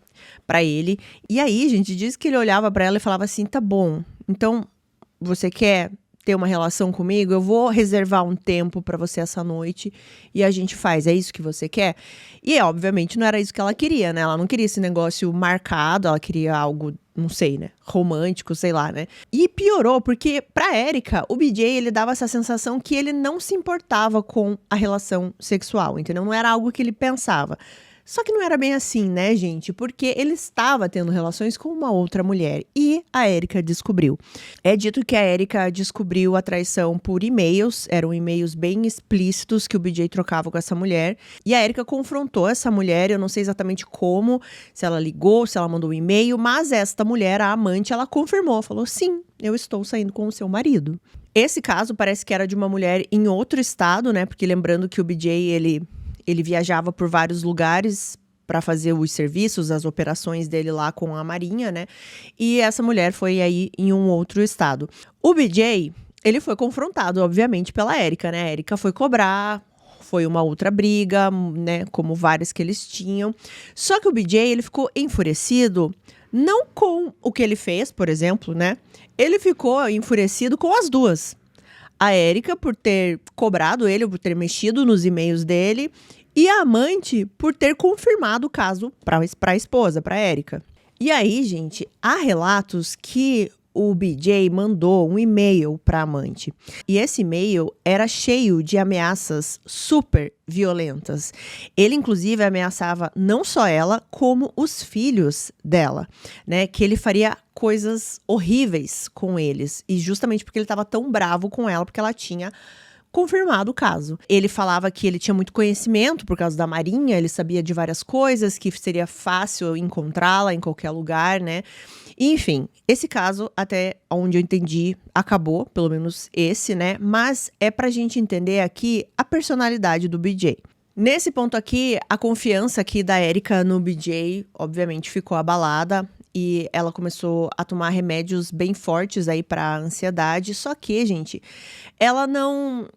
pra ele. E aí, gente, diz que ele olhava pra ela e falava assim: tá bom, então você quer ter uma relação comigo? Eu vou reservar um tempo pra você essa noite e a gente faz. É isso que você quer? E, obviamente, não era isso que ela queria, né? Ela não queria esse negócio marcado, ela queria algo, não sei, né? Romântico, sei lá, né? E piorou, porque pra Erika, o BJ, ele dava essa sensação que ele não se importava com a relação sexual, entendeu? Não era algo que ele pensava. Só que não era bem assim, né, gente? Porque ele estava tendo relações com uma outra mulher e a Erika descobriu. É dito que a Erika descobriu a traição por e-mails, eram e-mails bem explícitos que o BJ trocava com essa mulher. E a Erika confrontou essa mulher, eu não sei exatamente como, se ela ligou, se ela mandou um e-mail, mas esta mulher, a amante, ela confirmou, falou: sim, eu estou saindo com o seu marido. Esse caso parece que era de uma mulher em outro estado, né? Porque lembrando que o BJ, ele viajava por vários lugares para fazer os serviços, as operações dele lá com a Marinha, né? E essa mulher foi aí em um outro estado. O BJ, ele foi confrontado, obviamente, pela Erika, né? A Erika foi cobrar, foi uma outra briga, né? Como várias que eles tinham. Só que o BJ, ele ficou enfurecido, não com o que ele fez, por exemplo, né? Ele ficou enfurecido com as duas. A Erika por ter cobrado ele, por ter mexido nos e-mails dele, e a amante por ter confirmado o caso para a esposa, para a Erika. E aí, gente, há relatos que o BJ mandou um e-mail para a amante. E esse e-mail era cheio de ameaças super violentas. Ele, inclusive, ameaçava não só ela, como os filhos dela, né? Que ele faria coisas horríveis com eles. E justamente porque ele estava tão bravo com ela, porque ela tinha confirmado o caso. Ele falava que ele tinha muito conhecimento por causa da Marinha, ele sabia de várias coisas, que seria fácil encontrá-la em qualquer lugar, né? Enfim, esse caso, até onde eu entendi, acabou, pelo menos esse, né? Mas é pra gente entender aqui a personalidade do BJ. Nesse ponto aqui, a confiança aqui da Erika no BJ, obviamente, ficou abalada. E ela começou a tomar remédios bem fortes aí pra ansiedade. Só que, gente, ela não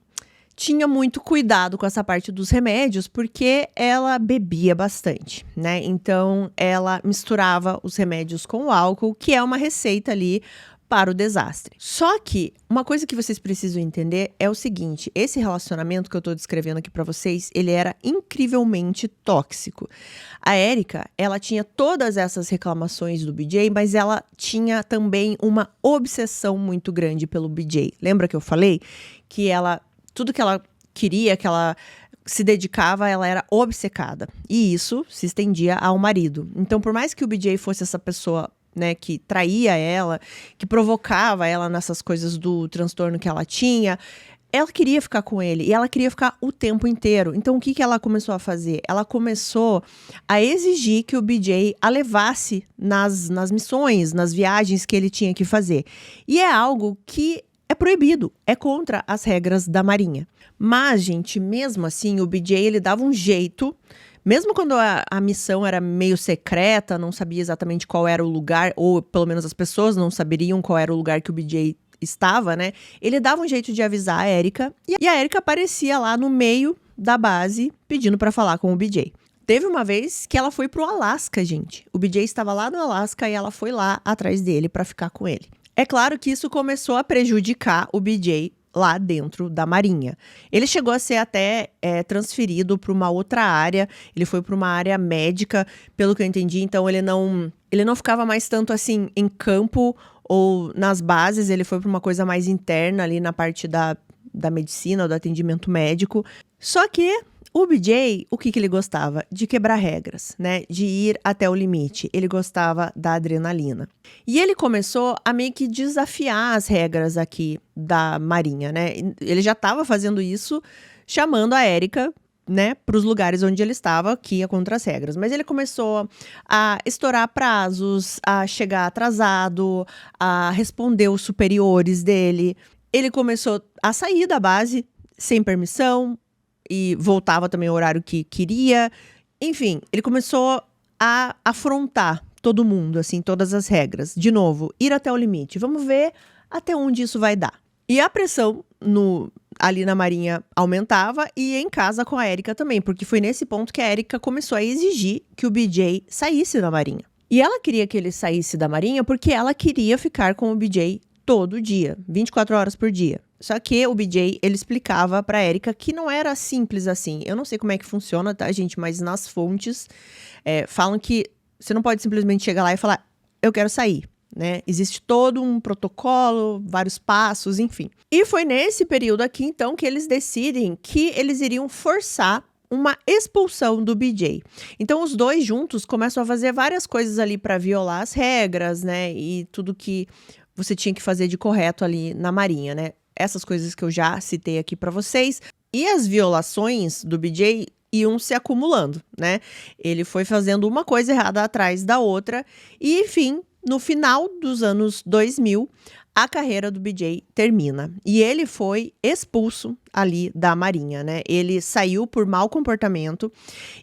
tinha muito cuidado com essa parte dos remédios, porque ela bebia bastante, né? Então, ela misturava os remédios com o álcool, que é uma receita ali para o desastre. Só que uma coisa que vocês precisam entender é o seguinte: esse relacionamento que eu tô descrevendo aqui pra vocês, ele era incrivelmente tóxico. A Erika, ela tinha todas essas reclamações do BJ, mas ela tinha também uma obsessão muito grande pelo BJ. Lembra que eu falei que tudo que ela queria, que ela se dedicava, ela era obcecada. E isso se estendia ao marido. Então, por mais que o BJ fosse essa pessoa, né, que traía ela, que provocava ela nessas coisas do transtorno que ela tinha, ela queria ficar com ele e ela queria ficar o tempo inteiro. Então, o que ela começou a fazer? Ela começou a exigir que o BJ a levasse nas missões, nas viagens que ele tinha que fazer. E é algo que é proibido, é contra as regras da Marinha. Mas, gente, mesmo assim, o BJ, ele dava um jeito Mesmo quando a missão era meio secreta, não sabia exatamente qual era o lugar, ou pelo menos as pessoas não saberiam qual era o lugar que o BJ estava, né? Ele dava um jeito de avisar a Erika, e a Erika aparecia lá no meio da base pedindo pra falar com o BJ. Teve uma vez que ela foi pro Alasca, gente. O BJ estava lá no Alasca e ela foi lá atrás dele pra ficar com ele. É claro que isso começou a prejudicar o BJ lá dentro da Marinha. Ele chegou a ser até transferido para uma outra área, ele foi para uma área médica, pelo que eu entendi, então ele não ficava mais tanto assim em campo ou nas bases, ele foi para uma coisa mais interna ali na parte da medicina, ou do atendimento médico. Só que o BJ, o que ele gostava? De quebrar regras, né? De ir até o limite. Ele gostava da adrenalina. E ele começou a meio que desafiar as regras aqui da Marinha, né? Ele já estava fazendo isso, chamando a Erika, né, para os lugares onde ele estava, que ia contra as regras. Mas ele começou a estourar prazos, a chegar atrasado, a responder os superiores dele. Ele começou a sair da base sem permissão, e voltava também ao horário que queria. Enfim, ele começou a afrontar todo mundo, assim, todas as regras. De novo, ir até o limite. Vamos ver até onde isso vai dar. E a pressão ali na Marinha aumentava e em casa com a Erika também, porque foi nesse ponto que a Erika começou a exigir que o BJ saísse da Marinha. E ela queria que ele saísse da Marinha porque ela queria ficar com o BJ todo dia, 24 horas por dia. Só que o BJ, ele explicava pra Erika que não era simples assim. Eu não sei como é que funciona, tá, gente? Mas nas fontes falam que você não pode simplesmente chegar lá e falar, eu quero sair, né? Existe todo um protocolo, vários passos, enfim. E foi nesse período aqui, então, que eles decidem que eles iriam forçar uma expulsão do BJ. Então, os dois juntos começam a fazer várias coisas ali pra violar as regras, né? E tudo que você tinha que fazer de correto ali na Marinha, né? Essas coisas que eu já citei aqui pra vocês. E as violações do BJ iam se acumulando, né? Ele foi fazendo uma coisa errada atrás da outra. E, enfim, no final dos anos 2000, a carreira do BJ termina. E ele foi expulso ali da Marinha, né? Ele saiu por mau comportamento.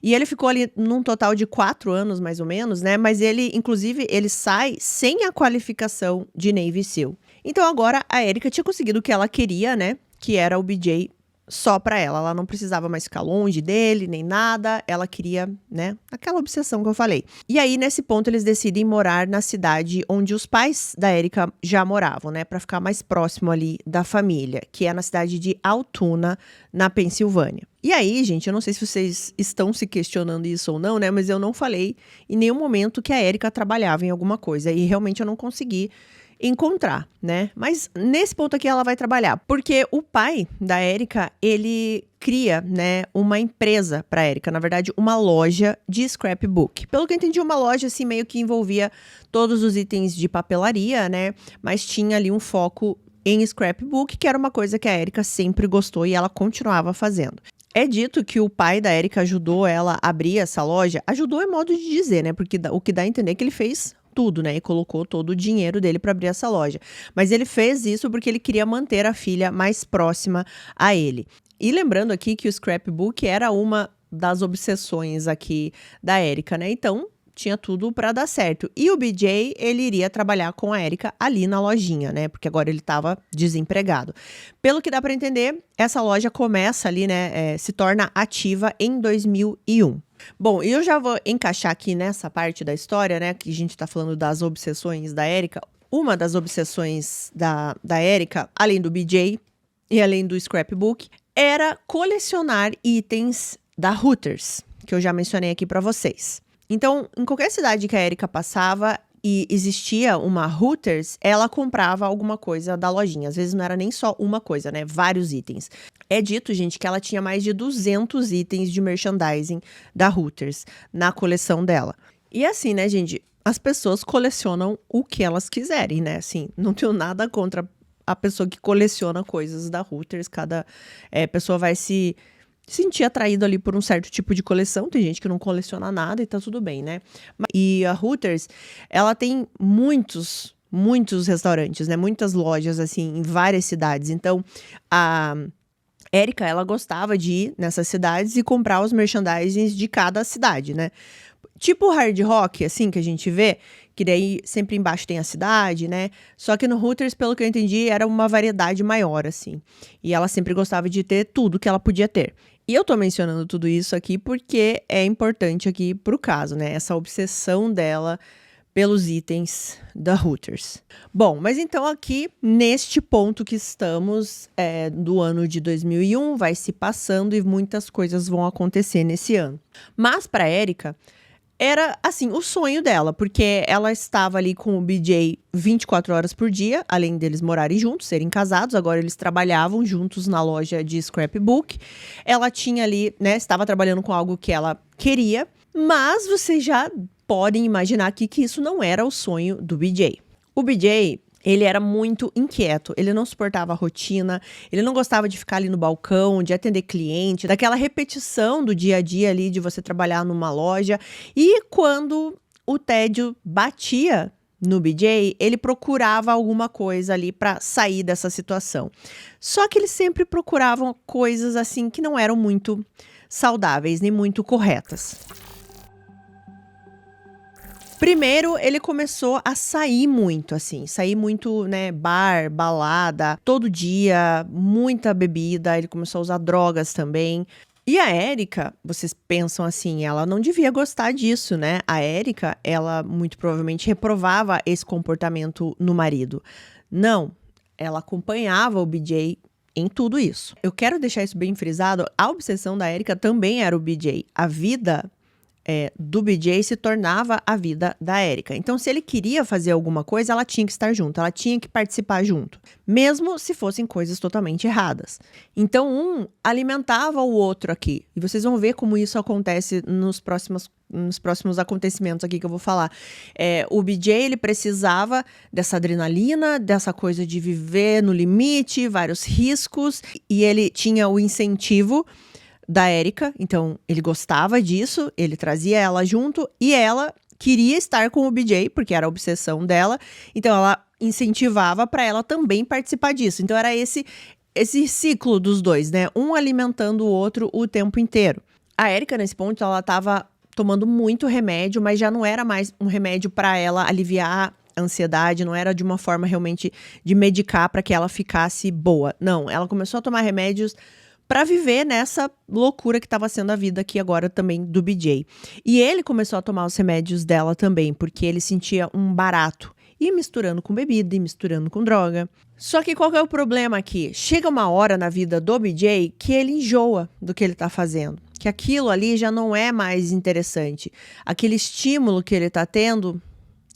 E ele ficou ali num total de 4 anos, mais ou menos, né? Mas ele, inclusive, ele sai sem a qualificação de Navy SEAL. Então agora a Erika tinha conseguido o que ela queria, né? Que era o BJ só pra ela. Ela não precisava mais ficar longe dele, nem nada. Ela queria, né? Aquela obsessão que eu falei. E aí, nesse ponto, eles decidem morar na cidade onde os pais da Erika já moravam, né? Pra ficar mais próximo ali da família, que é na cidade de Altoona, na Pensilvânia. E aí, gente, eu não sei se vocês estão se questionando isso ou não, né? Mas eu não falei em nenhum momento que a Erika trabalhava em alguma coisa. E realmente eu não consegui encontrar, né? Mas nesse ponto aqui ela vai trabalhar, porque o pai da Erika, ele cria, né, uma empresa pra Erika, na verdade, uma loja de scrapbook. Pelo que eu entendi, uma loja assim meio que envolvia todos os itens de papelaria, né? Mas tinha ali um foco em scrapbook, que era uma coisa que a Erika sempre gostou e ela continuava fazendo. É dito que o pai da Erika ajudou ela a abrir essa loja. Ajudou é modo de dizer, né? Porque o que dá a entender é que ele fez tudo, né? E colocou todo o dinheiro dele para abrir essa loja. Mas ele fez isso porque ele queria manter a filha mais próxima a ele. E lembrando aqui que o scrapbook era uma das obsessões aqui da Erika, né? Então, tinha tudo para dar certo. E o BJ, ele iria trabalhar com a Erika ali na lojinha, né? Porque agora ele estava desempregado. Pelo que dá para entender, essa loja começa ali, né? Se torna ativa em 2001. Bom, e eu já vou encaixar aqui nessa parte da história, né? Que a gente tá falando das obsessões da Erika. Uma das obsessões da Erika, além do BJ e além do scrapbook, era colecionar itens da Hooters, que eu já mencionei aqui para vocês. Então, em qualquer cidade que a Erika passava e existia uma Hooters, ela comprava alguma coisa da lojinha. Às vezes não era nem só uma coisa, né? Vários itens. É dito, gente, que ela tinha mais de 200 itens de merchandising da Hooters na coleção dela. E assim, né, gente? As pessoas colecionam o que elas quiserem, né? Assim, não tenho nada contra a pessoa que coleciona coisas da Hooters. Cada pessoa vai se sentir atraído ali por um certo tipo de coleção. Tem gente que não coleciona nada e tá tudo bem, né? E a Hooters, ela tem muitos restaurantes, né? Muitas lojas, assim, em várias cidades. Então, a Erika, ela gostava de ir nessas cidades e comprar os merchandisings de cada cidade, né? Tipo o Hard Rock, assim, que a gente vê, que daí sempre embaixo tem a cidade, né? Só que no Hooters, pelo que eu entendi, era uma variedade maior, assim. E ela sempre gostava de ter tudo que ela podia ter. E eu tô mencionando tudo isso aqui porque é importante aqui pro caso, né? Essa obsessão dela pelos itens da Hooters. Bom, mas então aqui, neste ponto que estamos, do ano de 2001, vai se passando e muitas coisas vão acontecer nesse ano. Mas para Erika, era, assim, o sonho dela, porque ela estava ali com o BJ 24 horas por dia, além deles morarem juntos, serem casados, agora eles trabalhavam juntos na loja de scrapbook. Ela tinha ali, né, estava trabalhando com algo que ela queria, mas vocês já podem imaginar aqui que isso não era o sonho do BJ. O BJ, ele era muito inquieto, ele não suportava a rotina, ele não gostava de ficar ali no balcão, de atender cliente, daquela repetição do dia a dia ali de você trabalhar numa loja. E quando o tédio batia no BJ, ele procurava alguma coisa ali para sair dessa situação. Só que eles sempre procuravam coisas assim que não eram muito saudáveis, nem muito corretas. Primeiro, ele começou a sair muito, assim, sair muito, né, bar, balada, todo dia, muita bebida, ele começou a usar drogas também. E a Erika, vocês pensam assim, ela não devia gostar disso, né? A Erika, ela muito provavelmente reprovava esse comportamento no marido. Não, ela acompanhava o BJ em tudo isso. Eu quero deixar isso bem frisado, a obsessão da Erika também era o BJ. A vida do BJ se tornava a vida da Erika. Então, se ele queria fazer alguma coisa, ela tinha que estar junto, ela tinha que participar junto, mesmo se fossem coisas totalmente erradas. Então, um alimentava o outro aqui. E vocês vão ver como isso acontece nos próximos acontecimentos aqui que eu vou falar. O BJ, ele precisava dessa adrenalina, dessa coisa de viver no limite, vários riscos, e ele tinha o incentivo da Erika, então ele gostava disso, ele trazia ela junto e ela queria estar com o BJ, porque era a obsessão dela, então ela incentivava para ela também participar disso. Então era esse ciclo dos dois, né? Um alimentando o outro o tempo inteiro. A Erika, nesse ponto, ela estava tomando muito remédio, mas já não era mais um remédio para ela aliviar a ansiedade, não era de uma forma realmente de medicar para que ela ficasse boa. Não, ela começou a tomar remédios para viver nessa loucura que estava sendo a vida aqui agora também do BJ. E ele começou a tomar os remédios dela também, porque ele sentia um barato. E misturando com bebida, e misturando com droga. Só que qual que é o problema aqui? Chega uma hora na vida do BJ que ele enjoa do que ele tá fazendo. Que aquilo ali já não é mais interessante. Aquele estímulo que ele tá tendo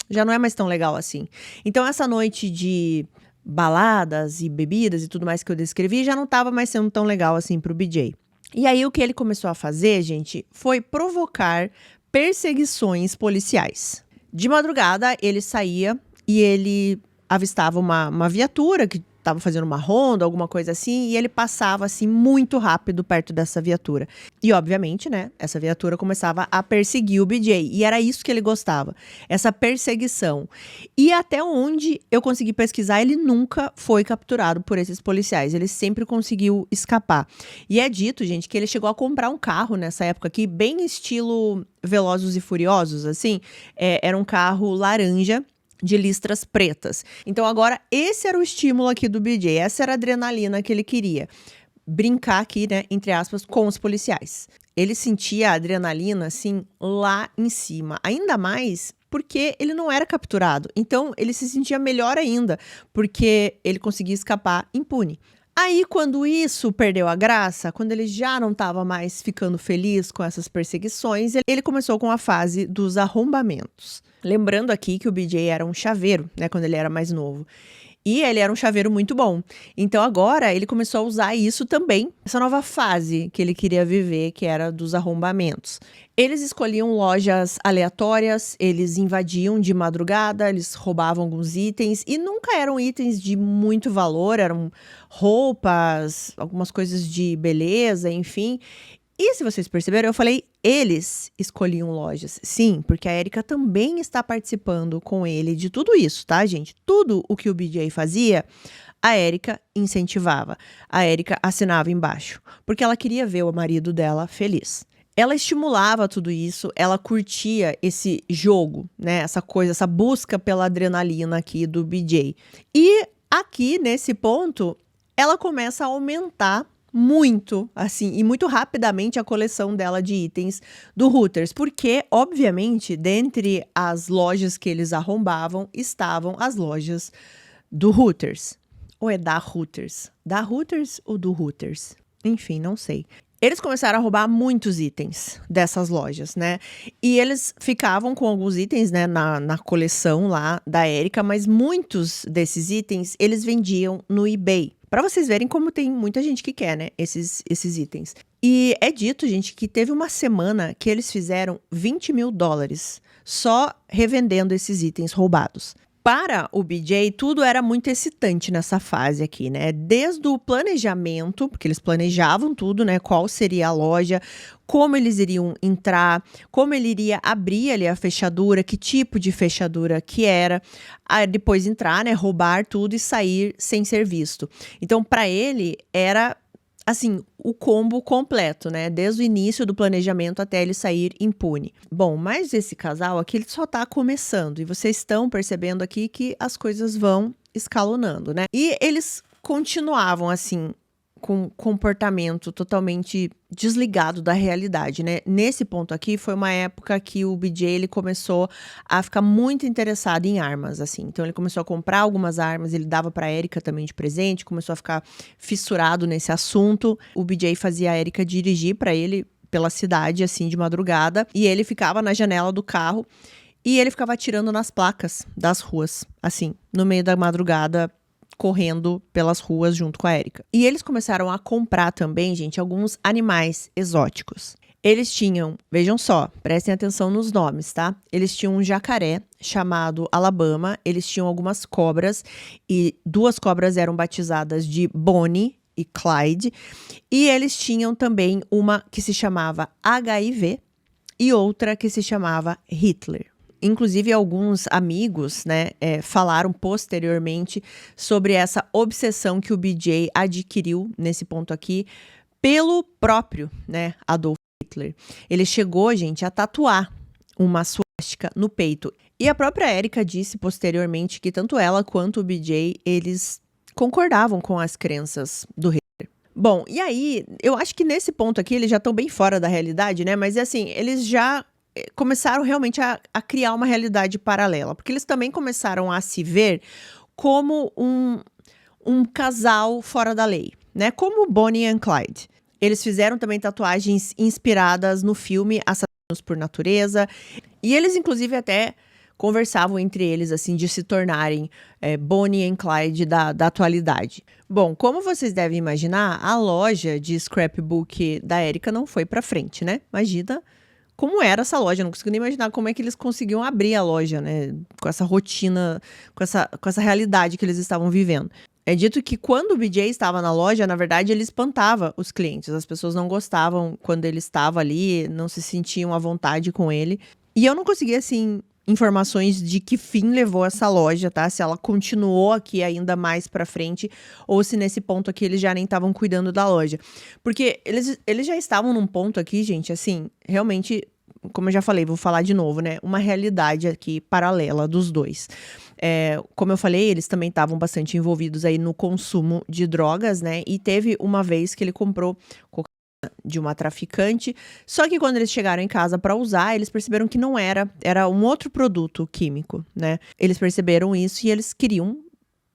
já não é mais tão legal assim. Então essa noite de baladas e bebidas e tudo mais que eu descrevi, já não estava mais sendo tão legal assim pro BJ. E aí o que ele começou a fazer, gente, foi provocar perseguições policiais. De madrugada, ele saía e ele avistava uma viatura que estava fazendo uma ronda, alguma coisa assim, e ele passava assim muito rápido perto dessa viatura. E obviamente, né, essa viatura começava a perseguir o BJ, e era isso que ele gostava, essa perseguição. E até onde eu consegui pesquisar, ele nunca foi capturado por esses policiais, ele sempre conseguiu escapar. E é dito, gente, que ele chegou a comprar um carro nessa época aqui, bem estilo Velozes e Furiosos, assim, era um carro laranja, de listras pretas. Então agora esse era o estímulo aqui do BJ, essa era a adrenalina que ele queria. Brincar aqui, né, entre aspas, com os policiais. Ele sentia a adrenalina, assim, lá em cima. Ainda mais porque ele não era capturado. Então ele se sentia melhor ainda, porque ele conseguia escapar impune. Aí, quando isso perdeu a graça, quando ele já não estava mais ficando feliz com essas perseguições, ele começou com a fase dos arrombamentos. Lembrando aqui que o BJ era um chaveiro, né, quando ele era mais novo. E ele era um chaveiro muito bom. Então agora ele começou a usar isso também, essa nova fase que ele queria viver, que era dos arrombamentos. Eles escolhiam lojas aleatórias, eles invadiam de madrugada, eles roubavam alguns itens e nunca eram itens de muito valor, eram roupas, algumas coisas de beleza, enfim. E se vocês perceberam, eu falei eles escolhiam lojas. Sim, porque a Erika também está participando com ele de tudo isso, tá, gente? Tudo o que o BJ fazia, a Erika incentivava. A Erika assinava embaixo, porque ela queria ver o marido dela feliz. Ela estimulava tudo isso, ela curtia esse jogo, né? Essa coisa, essa busca pela adrenalina aqui do BJ. E aqui, nesse ponto, ela começa a aumentar muito, assim, e muito rapidamente a coleção dela de itens do Hooters, porque, obviamente, dentre as lojas que eles arrombavam, estavam as lojas do Hooters. Ou é da Hooters? Da Hooters ou do Hooters? Enfim, não sei. Eles começaram a roubar muitos itens dessas lojas, né? E eles ficavam com alguns itens, né, na coleção lá da Erika, mas muitos desses itens eles vendiam no eBay. Pra vocês verem como tem muita gente que quer, né, esses itens. E é dito, gente, que teve uma semana que eles fizeram $20 mil só revendendo esses itens roubados. Para o BJ, tudo era muito excitante nessa fase aqui, né? Desde o planejamento, porque eles planejavam tudo, né? Qual seria a loja, como eles iriam entrar, como ele iria abrir ali a fechadura, que tipo de fechadura que era. Depois entrar, né? Roubar tudo e sair sem ser visto. Então, para ele, era assim, o combo completo, né? Desde o início do planejamento até ele sair impune. Bom, mas esse casal aqui, ele só tá começando. E vocês estão percebendo aqui que as coisas vão escalonando, né? E eles continuavam, assim, com comportamento totalmente desligado da realidade, né? Nesse ponto aqui, foi uma época que o BJ, ele começou a ficar muito interessado em armas, assim. Então, ele começou a comprar algumas armas, ele dava pra Erika também de presente, começou a ficar fissurado nesse assunto. O BJ fazia a Erika dirigir pra ele pela cidade, assim, de madrugada, e ele ficava na janela do carro e ele ficava atirando nas placas das ruas, assim, no meio da madrugada, correndo pelas ruas junto com a Erika. E eles começaram a comprar também, gente, alguns animais exóticos. Eles tinham, vejam só, prestem atenção nos nomes, tá? Eles tinham um jacaré chamado Alabama, eles tinham algumas cobras e 2 cobras eram batizadas de Bonnie e Clyde, e eles tinham também uma que se chamava HIV e outra que se chamava Hitler. Inclusive, alguns amigos, né, falaram posteriormente sobre essa obsessão que o BJ adquiriu, nesse ponto aqui, pelo próprio, né, Adolf Hitler. Ele chegou, gente, a tatuar uma suástica no peito. E a própria Erika disse posteriormente que tanto ela quanto o BJ, eles concordavam com as crenças do Hitler. Bom, e aí, eu acho que nesse ponto aqui, eles já estão bem fora da realidade, né, mas assim, eles já começaram realmente a criar uma realidade paralela, porque eles também começaram a se ver como um casal fora da lei, né? Como Bonnie e Clyde. Eles fizeram também tatuagens inspiradas no filme Assassinos por Natureza, e eles inclusive até conversavam entre eles, assim, de se tornarem Bonnie e Clyde da atualidade. Bom, como vocês devem imaginar, a loja de scrapbook da Erika não foi pra frente, né? Imagina como era essa loja, eu não consigo nem imaginar como é que eles conseguiam abrir a loja, né? Com essa rotina, com essa realidade que eles estavam vivendo. É dito que quando o BJ estava na loja, na verdade, ele espantava os clientes. As pessoas não gostavam quando ele estava ali, não se sentiam à vontade com ele. E eu não consegui, assim, informações de que fim levou essa loja, tá? Se ela continuou aqui ainda mais pra frente ou se nesse ponto aqui eles já nem estavam cuidando da loja. Porque eles já estavam num ponto aqui, gente, assim, realmente, como eu já falei, vou falar de novo, né? Uma realidade aqui paralela dos dois. Como eu falei, eles também estavam bastante envolvidos aí no consumo de drogas, né? E teve uma vez que ele comprou de uma traficante, só que quando eles chegaram em casa para usar, eles perceberam que não era um outro produto químico, né? Eles perceberam isso e eles queriam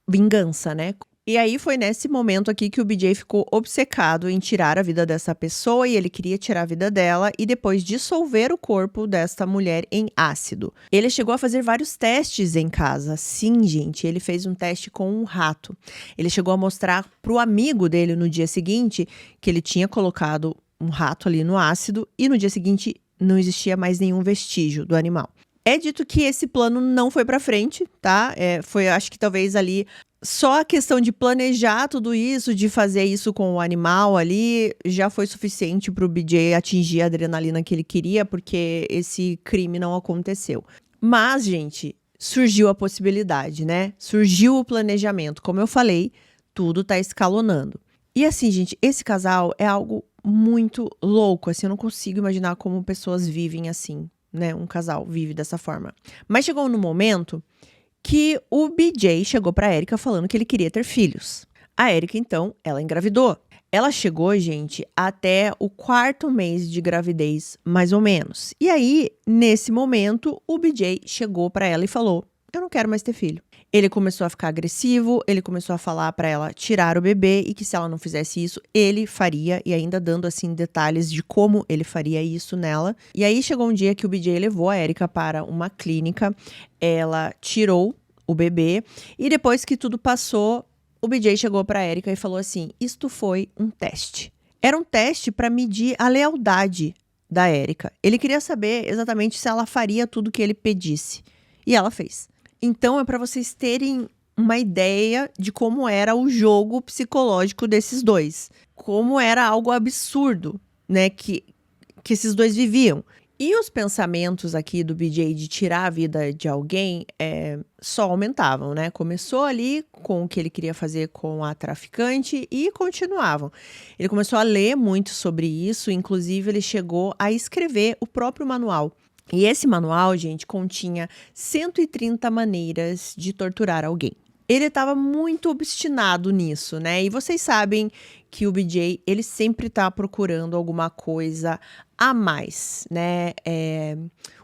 vingança, né? E aí foi nesse momento aqui que o BJ ficou obcecado em tirar a vida dessa pessoa e ele queria tirar a vida dela e depois dissolver o corpo desta mulher em ácido. Ele chegou a fazer vários testes em casa. Sim, gente, ele fez um teste com um rato. Ele chegou a mostrar pro amigo dele no dia seguinte que ele tinha colocado um rato ali no ácido e no dia seguinte não existia mais nenhum vestígio do animal. É dito que esse plano não foi pra frente, tá? Foi, acho que talvez ali Só a questão de planejar tudo isso, de fazer isso com o animal ali, já foi suficiente para o BJ atingir a adrenalina que ele queria, porque esse crime não aconteceu. Mas, gente, surgiu a possibilidade, né? Surgiu o planejamento. Como eu falei, tudo tá escalonando. E assim, gente, esse casal é algo muito louco, assim, eu não consigo imaginar como pessoas vivem assim, né? Um casal vive dessa forma. Mas chegou no momento que o BJ chegou pra Erika falando que ele queria ter filhos. A Erika, então, ela engravidou. Ela chegou, gente, até o 4º mês de gravidez, mais ou menos. E aí, nesse momento, o BJ chegou pra ela e falou: eu não quero mais ter filho. Ele começou a ficar agressivo, ele começou a falar pra ela tirar o bebê e que se ela não fizesse isso, ele faria, e ainda dando assim detalhes de como ele faria isso nela. E aí chegou um dia que o BJ levou a Erika para uma clínica, ela tirou o bebê e depois que tudo passou, o BJ chegou pra Erika e falou assim: isto foi um teste. Era um teste para medir a lealdade da Erika. Ele queria saber exatamente se ela faria tudo que ele pedisse. E ela fez. Então é para vocês terem uma ideia de como era o jogo psicológico desses dois. Como era algo absurdo, né, que esses dois viviam. E os pensamentos aqui do BJ de tirar a vida de alguém só aumentavam, né? Começou ali com o que ele queria fazer com a traficante e continuavam. Ele começou a ler muito sobre isso, inclusive ele chegou a escrever o próprio manual. E esse manual, gente, continha 130 maneiras de torturar alguém. Ele estava muito obstinado nisso, né? E vocês sabem que o BJ, ele sempre tá procurando alguma coisa a mais, né?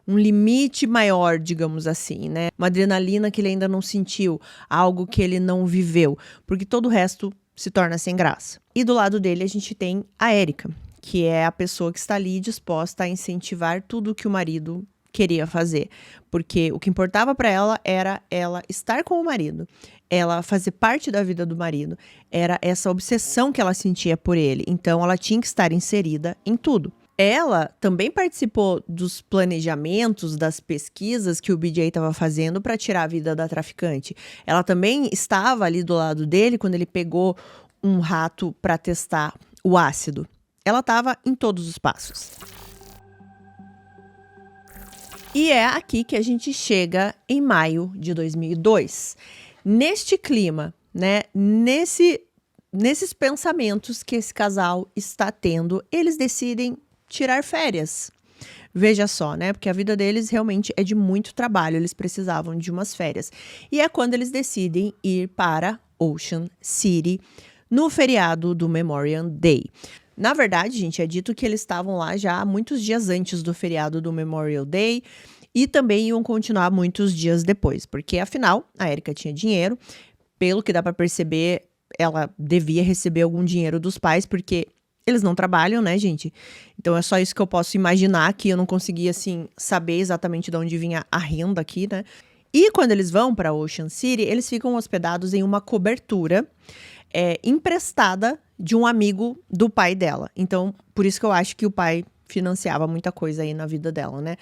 Um limite maior, digamos assim, né? Uma adrenalina que ele ainda não sentiu, algo que ele não viveu, porque todo o resto se torna sem graça. E do lado dele a gente tem a Erika, que é a pessoa que está ali disposta a incentivar tudo que o marido queria fazer, porque o que importava para ela era ela estar com o marido, ela fazer parte da vida do marido, era essa obsessão que ela sentia por ele, então ela tinha que estar inserida em tudo. Ela também participou dos planejamentos, das pesquisas que o BJ estava fazendo para tirar a vida da traficante. Ela também estava ali do lado dele quando ele pegou um rato para testar o ácido. Ela estava em todos os passos. E é aqui que a gente chega em maio de 2002. Neste clima, né, nesses pensamentos que esse casal está tendo, eles decidem tirar férias. Veja só, né, porque a vida deles realmente é de muito trabalho, eles precisavam de umas férias. E é quando eles decidem ir para Ocean City no feriado do Memorial Day. Na verdade, gente, é dito que eles estavam lá já muitos dias antes do feriado do Memorial Day e também iam continuar muitos dias depois, porque afinal a Erika tinha dinheiro, pelo que dá para perceber, ela devia receber algum dinheiro dos pais, porque eles não trabalham, né, gente? Então é só isso que eu posso imaginar, que eu não consegui, assim, saber exatamente de onde vinha a renda aqui, né? E quando eles vão para Ocean City, eles ficam hospedados em uma cobertura emprestada de um amigo do pai dela. Então, por isso que eu acho que o pai financiava muita coisa aí na vida dela, né?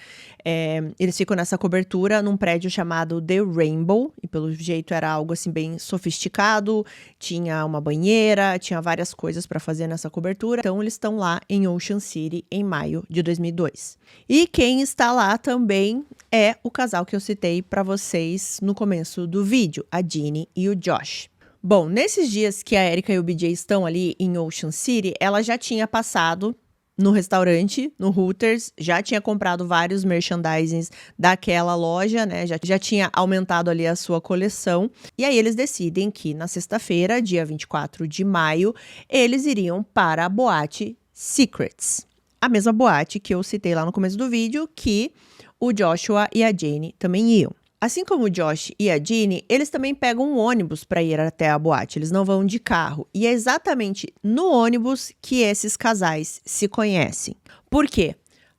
Eles ficam nessa cobertura num prédio chamado The Rainbow, e pelo jeito era algo assim bem sofisticado, tinha uma banheira, tinha várias coisas para fazer nessa cobertura. Então eles estão lá em Ocean City em maio de 2002. E quem está lá também é o casal que eu citei para vocês no começo do vídeo, a Jeannie e o Josh. Bom, nesses dias que a Erika e o BJ estão ali em Ocean City, ela já tinha passado no restaurante, no Hooters, já tinha comprado vários merchandisings daquela loja, né? Já tinha aumentado ali a sua coleção. E aí eles decidem que na sexta-feira, dia 24 de maio, eles iriam para a boate Secrets. A mesma boate que eu citei lá no começo do vídeo, que o Joshua e a Jane também iam. Assim como o Josh e a Jeannie, eles também pegam um ônibus para ir até a boate, eles não vão de carro. E é exatamente no ônibus que esses casais se conhecem. Por quê?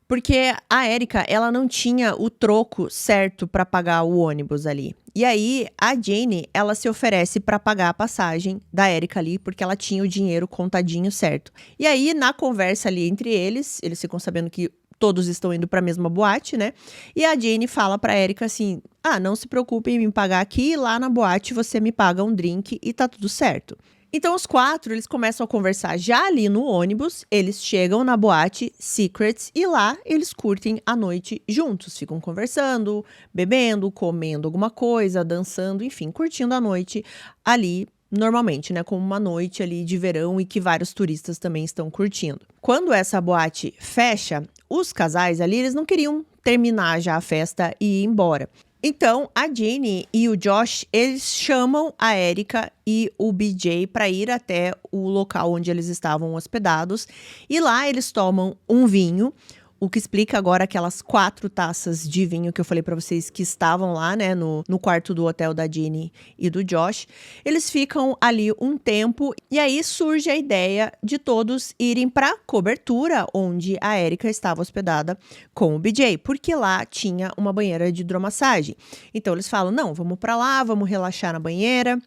Porque a Erika, ela não tinha o troco certo para pagar o ônibus ali. E aí, a Jane, ela se oferece para pagar a passagem da Erika ali, porque ela tinha o dinheiro contadinho certo. E aí, na conversa ali entre eles ficam sabendo que todos estão indo para a mesma boate, né? E a Jane fala pra Erika assim: não se preocupe em me pagar aqui, lá na boate você me paga um drink e tá tudo certo. Então os 4, eles começam a conversar já ali no ônibus, eles chegam na boate Secrets e lá eles curtem a noite juntos, ficam conversando, bebendo, comendo alguma coisa, dançando, enfim, curtindo a noite ali normalmente, né, como uma noite ali de verão e que vários turistas também estão curtindo. Quando essa boate fecha, os casais ali, eles não queriam terminar já a festa e ir embora. Então, a Jane e o Josh, eles chamam a Erika e o BJ para ir até o local onde eles estavam hospedados. E lá eles tomam um vinho, o que explica agora aquelas 4 taças de vinho que eu falei para vocês que estavam lá, né, no quarto do hotel da Jane e do Josh. Eles ficam ali um tempo e aí surge a ideia de todos irem para a cobertura onde a Erika estava hospedada com o BJ, porque lá tinha uma banheira de hidromassagem. Então eles falam: não, vamos para lá, vamos relaxar na banheira.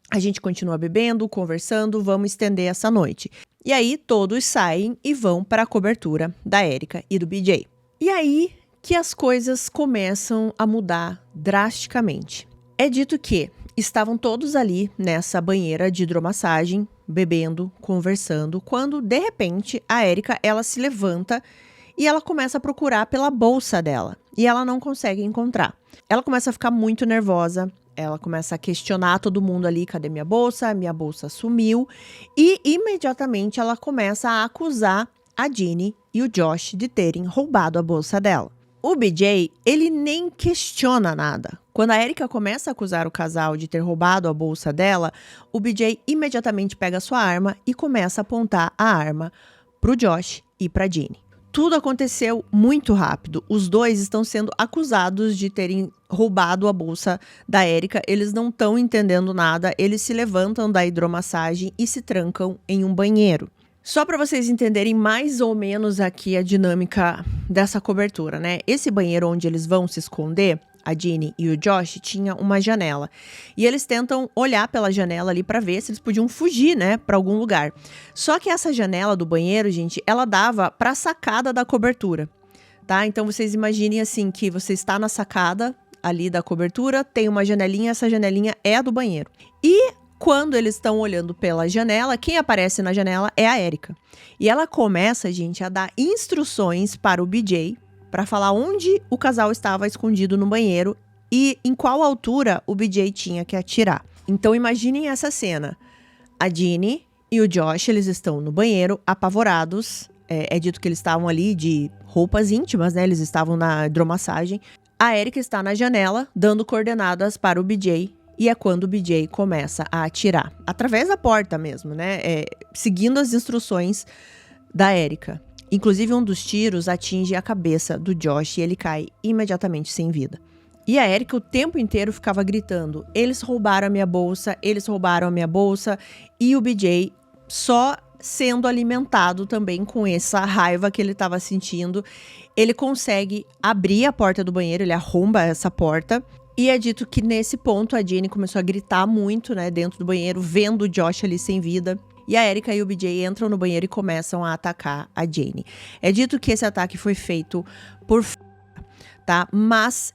A gente continua bebendo, conversando, vamos estender essa noite. E aí todos saem e vão para a cobertura da Erika e do BJ. E aí que as coisas começam a mudar drasticamente. É dito que estavam todos ali nessa banheira de hidromassagem, bebendo, conversando, quando de repente a Erika, ela se levanta e ela começa a procurar pela bolsa dela. E ela não consegue encontrar. Ela começa a ficar muito nervosa. Ela começa a questionar todo mundo ali: cadê minha bolsa? Minha bolsa sumiu. E imediatamente ela começa a acusar a Jane e o Josh de terem roubado a bolsa dela. O BJ, ele nem questiona nada. Quando a Erika começa a acusar o casal de ter roubado a bolsa dela, o BJ imediatamente pega a sua arma e começa a apontar a arma pro Josh e pra Jane. Tudo aconteceu muito rápido. Os dois estão sendo acusados de terem roubado a bolsa da Erika. Eles não estão entendendo nada. Eles se levantam da hidromassagem e se trancam em um banheiro. Só para vocês entenderem mais ou menos aqui a dinâmica dessa cobertura, né? Esse banheiro onde eles vão se esconder, a Jane e o Josh, tinha uma janela. E eles tentam olhar pela janela ali para ver se eles podiam fugir, né, para algum lugar. Só que essa janela do banheiro, gente, ela dava para a sacada da cobertura, tá? Então vocês imaginem assim que você está na sacada ali da cobertura, tem uma janelinha, essa janelinha é a do banheiro. E quando eles estão olhando pela janela, quem aparece na janela é a Erika. E ela começa, gente, a dar instruções para o BJ para falar onde o casal estava escondido no banheiro e em qual altura o BJ tinha que atirar. Então imaginem essa cena. A Jane e o Josh, eles estão no banheiro, apavorados. É dito que eles estavam ali de roupas íntimas, né? Eles estavam na hidromassagem. A Erika está na janela, dando coordenadas para o BJ. E é quando o BJ começa a atirar. Através da porta mesmo, né? Seguindo as instruções da Erika. Inclusive, um dos tiros atinge a cabeça do Josh e ele cai imediatamente sem vida. E a Erika o tempo inteiro ficava gritando: eles roubaram a minha bolsa, eles roubaram a minha bolsa. E o BJ só sendo alimentado também com essa raiva que ele estava sentindo. Ele consegue abrir a porta do banheiro, ele arromba essa porta. E é dito que nesse ponto a Jane começou a gritar muito, né, dentro do banheiro, vendo o Josh ali sem vida. E a Erika e o BJ entram no banheiro e começam a atacar a Jane. É dito que esse ataque foi feito por tá? Mas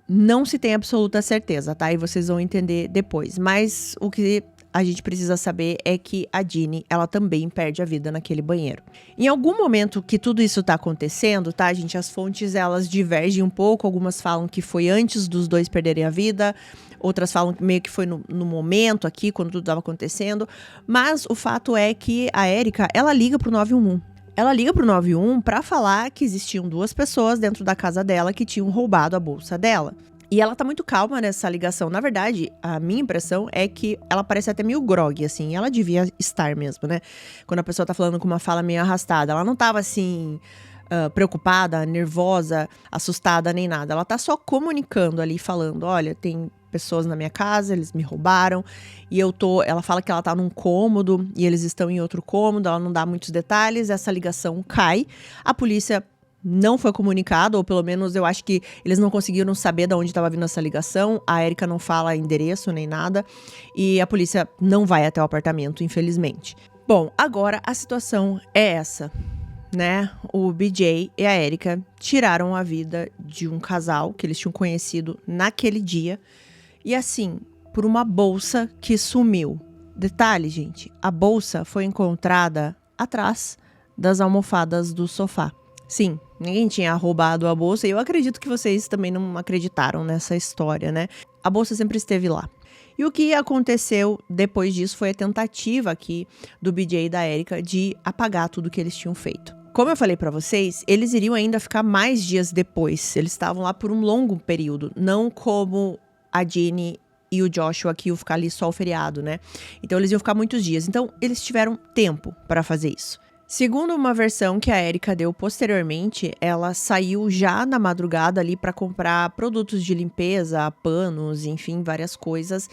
não se tem absoluta certeza, tá? E vocês vão entender depois. Mas o que a gente precisa saber é que a Jane, ela também perde a vida naquele banheiro. Em algum momento que tudo isso tá acontecendo, tá, gente? As fontes, elas divergem um pouco. Algumas falam que foi antes dos dois perderem a vida. Outras falam que meio que foi no momento aqui, quando tudo estava acontecendo. Mas o fato é que a Erika, ela liga pro 911. Ela liga pro 911 para falar que existiam 2 pessoas dentro da casa dela que tinham roubado a bolsa dela. E ela tá muito calma nessa ligação. Na verdade, a minha impressão é que ela parece até meio grogue, assim. Ela devia estar mesmo, né? Quando a pessoa tá falando com uma fala meio arrastada. Ela não tava, assim, preocupada, nervosa, assustada, nem nada. Ela tá só comunicando ali, falando: olha, tem pessoas na minha casa, eles me roubaram. E ela fala que ela tá num cômodo e eles estão em outro cômodo. Ela não dá muitos detalhes. Essa ligação cai. A polícia não foi comunicado, ou pelo menos eu acho que eles não conseguiram saber de onde estava vindo essa ligação. A Erika não fala endereço nem nada. E a polícia não vai até o apartamento, infelizmente. Bom, agora a situação é essa. né, o BJ e a Erika tiraram a vida de um casal que eles tinham conhecido naquele dia. E assim, por uma bolsa que sumiu. Detalhe, gente, a bolsa foi encontrada atrás das almofadas do sofá. Sim, ninguém tinha roubado a bolsa e eu acredito que vocês também não acreditaram nessa história, né? A bolsa sempre esteve lá. E o que aconteceu depois disso foi a tentativa aqui do BJ e da Erika de apagar tudo que eles tinham feito. Como eu falei pra vocês, eles iriam ainda ficar mais dias depois. Eles estavam lá por um longo período, não como a Ginny e o Joshua que iam ficar ali só o feriado, né? Então eles iam ficar muitos dias. Então eles tiveram tempo para fazer isso. Segundo uma versão que a Erika deu posteriormente, ela saiu já na madrugada ali para comprar produtos de limpeza, panos, enfim, várias coisas.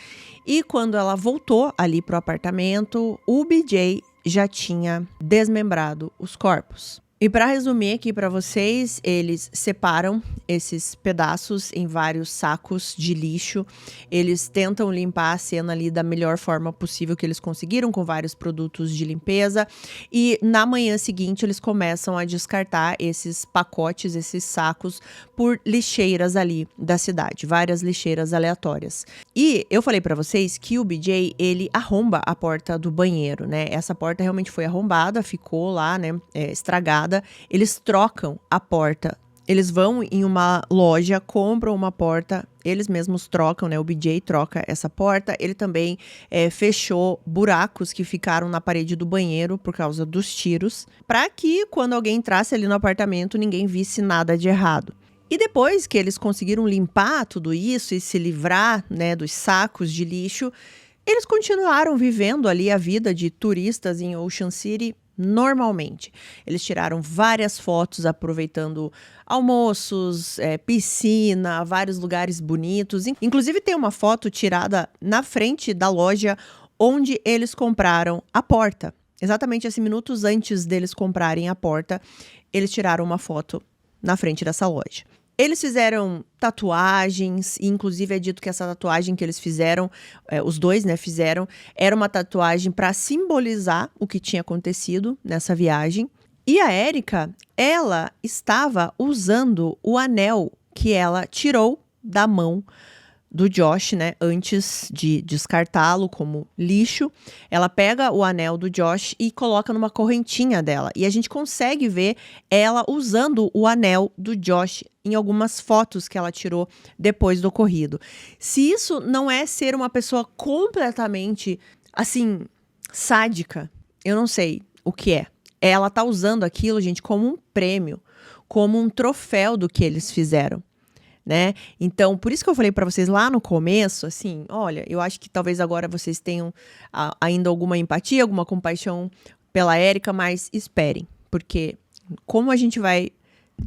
E quando ela voltou ali pro apartamento, o BJ já tinha desmembrado os corpos. E para resumir aqui para vocês, eles separam esses pedaços em vários sacos de lixo. Eles tentam limpar a cena ali da melhor forma possível que eles conseguiram, com vários produtos de limpeza. E na manhã seguinte, eles começam a descartar esses pacotes, esses sacos, por lixeiras ali da cidade. Várias lixeiras aleatórias. E eu falei para vocês que o BJ, ele arromba a porta do banheiro, né? Essa porta realmente foi arrombada, ficou lá, né, estragada. Eles trocam a porta. Eles vão em uma loja, compram uma porta, eles mesmos trocam, né? O BJ troca essa porta. Ele também fechou buracos que ficaram na parede do banheiro por causa dos tiros, para que quando alguém entrasse ali no apartamento, ninguém visse nada de errado. E depois que eles conseguiram limpar tudo isso e se livrar, né, dos sacos de lixo, eles continuaram vivendo ali a vida de turistas em Ocean City normalmente. Eles tiraram várias fotos aproveitando almoços, piscina, vários lugares bonitos. Inclusive tem uma foto tirada na frente da loja onde eles compraram a porta. Exatamente assim, minutos antes deles comprarem a porta, eles tiraram uma foto na frente dessa loja. Eles fizeram tatuagens, e inclusive é dito que essa tatuagem que eles fizeram, os dois, né, fizeram, era uma tatuagem para simbolizar o que tinha acontecido nessa viagem. E a Erika, ela estava usando o anel que ela tirou da mão do Josh, né, antes de descartá-lo como lixo. Ela pega o anel do Josh e coloca numa correntinha dela. E a gente consegue ver ela usando o anel do Josh em algumas fotos que ela tirou depois do ocorrido. Se isso não é ser uma pessoa completamente, assim, sádica, eu não sei o que é. Ela tá usando aquilo, gente, como um prêmio, como um troféu do que eles fizeram, né? Então, por isso que eu falei pra vocês lá no começo, assim, olha, eu acho que talvez agora vocês tenham ainda alguma empatia, alguma compaixão pela Erika, mas esperem, porque como a gente vai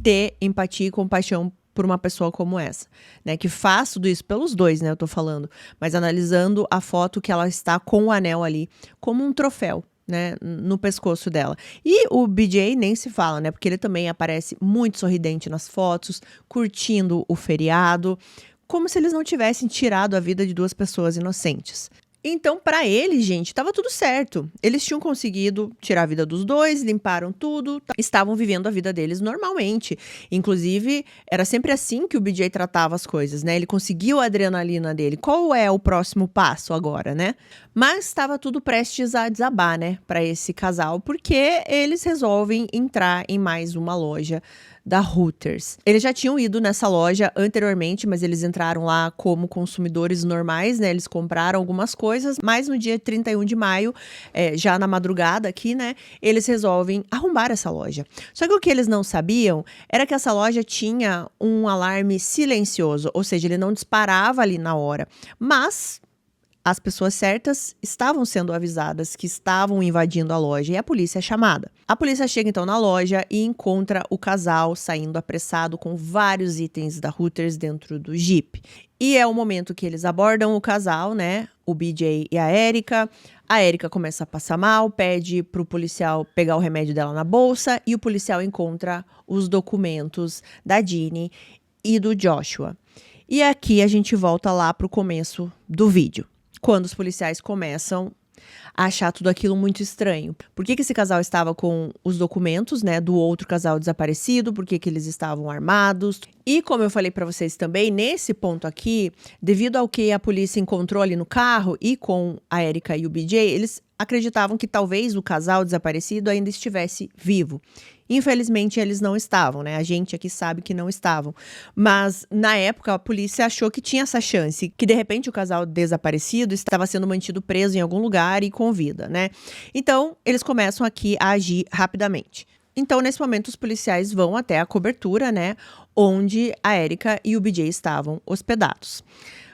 ter empatia e compaixão por uma pessoa como essa, né? Que faz tudo isso pelos dois, né? Eu tô falando, mas analisando a foto que ela está com o anel ali, como um troféu, né, no pescoço dela. E o BJ nem se fala, né, porque ele também aparece muito sorridente nas fotos, curtindo o feriado, como se eles não tivessem tirado a vida de duas pessoas inocentes. Então, pra ele, gente, tava tudo certo. Eles tinham conseguido tirar a vida dos dois, limparam tudo, estavam vivendo a vida deles normalmente. Inclusive, era sempre assim que o BJ tratava as coisas, né? Ele conseguiu a adrenalina dele. Qual é o próximo passo agora, né? Mas estava tudo prestes a desabar, né, pra esse casal, porque eles resolvem entrar em mais uma loja da Hooters. Eles já tinham ido nessa loja anteriormente, mas eles entraram lá como consumidores normais, né? Eles compraram algumas coisas, mas no dia 31 de maio, já na madrugada aqui, né? Eles resolvem arrombar essa loja. Só que o que eles não sabiam era que essa loja tinha um alarme silencioso, ou seja, ele não disparava ali na hora. Mas as pessoas certas estavam sendo avisadas que estavam invadindo a loja e a polícia é chamada. A polícia chega então na loja e encontra o casal saindo apressado com vários itens da Hooters dentro do Jeep. E é o momento que eles abordam o casal, né? O BJ e a Erika. A Erika começa a passar mal, pede pro policial pegar o remédio dela na bolsa e o policial encontra os documentos da Ginny e do Joshua. E aqui a gente volta lá pro começo do vídeo, quando os policiais começam achar tudo aquilo muito estranho. Por que que esse casal estava com os documentos, né, do outro casal desaparecido? Por que que eles estavam armados? E como eu falei pra vocês também, nesse ponto aqui, devido ao que a polícia encontrou ali no carro e com a Erika e o BJ, eles acreditavam que talvez o casal desaparecido ainda estivesse vivo. Infelizmente, eles não estavam, né? A gente aqui sabe que não estavam. Mas, na época, a polícia achou que tinha essa chance, que de repente o casal desaparecido estava sendo mantido preso em algum lugar e com vida, né? Então, eles começam aqui a agir rapidamente. Então, nesse momento, os policiais vão até a cobertura, né? Onde a Erika e o BJ estavam hospedados.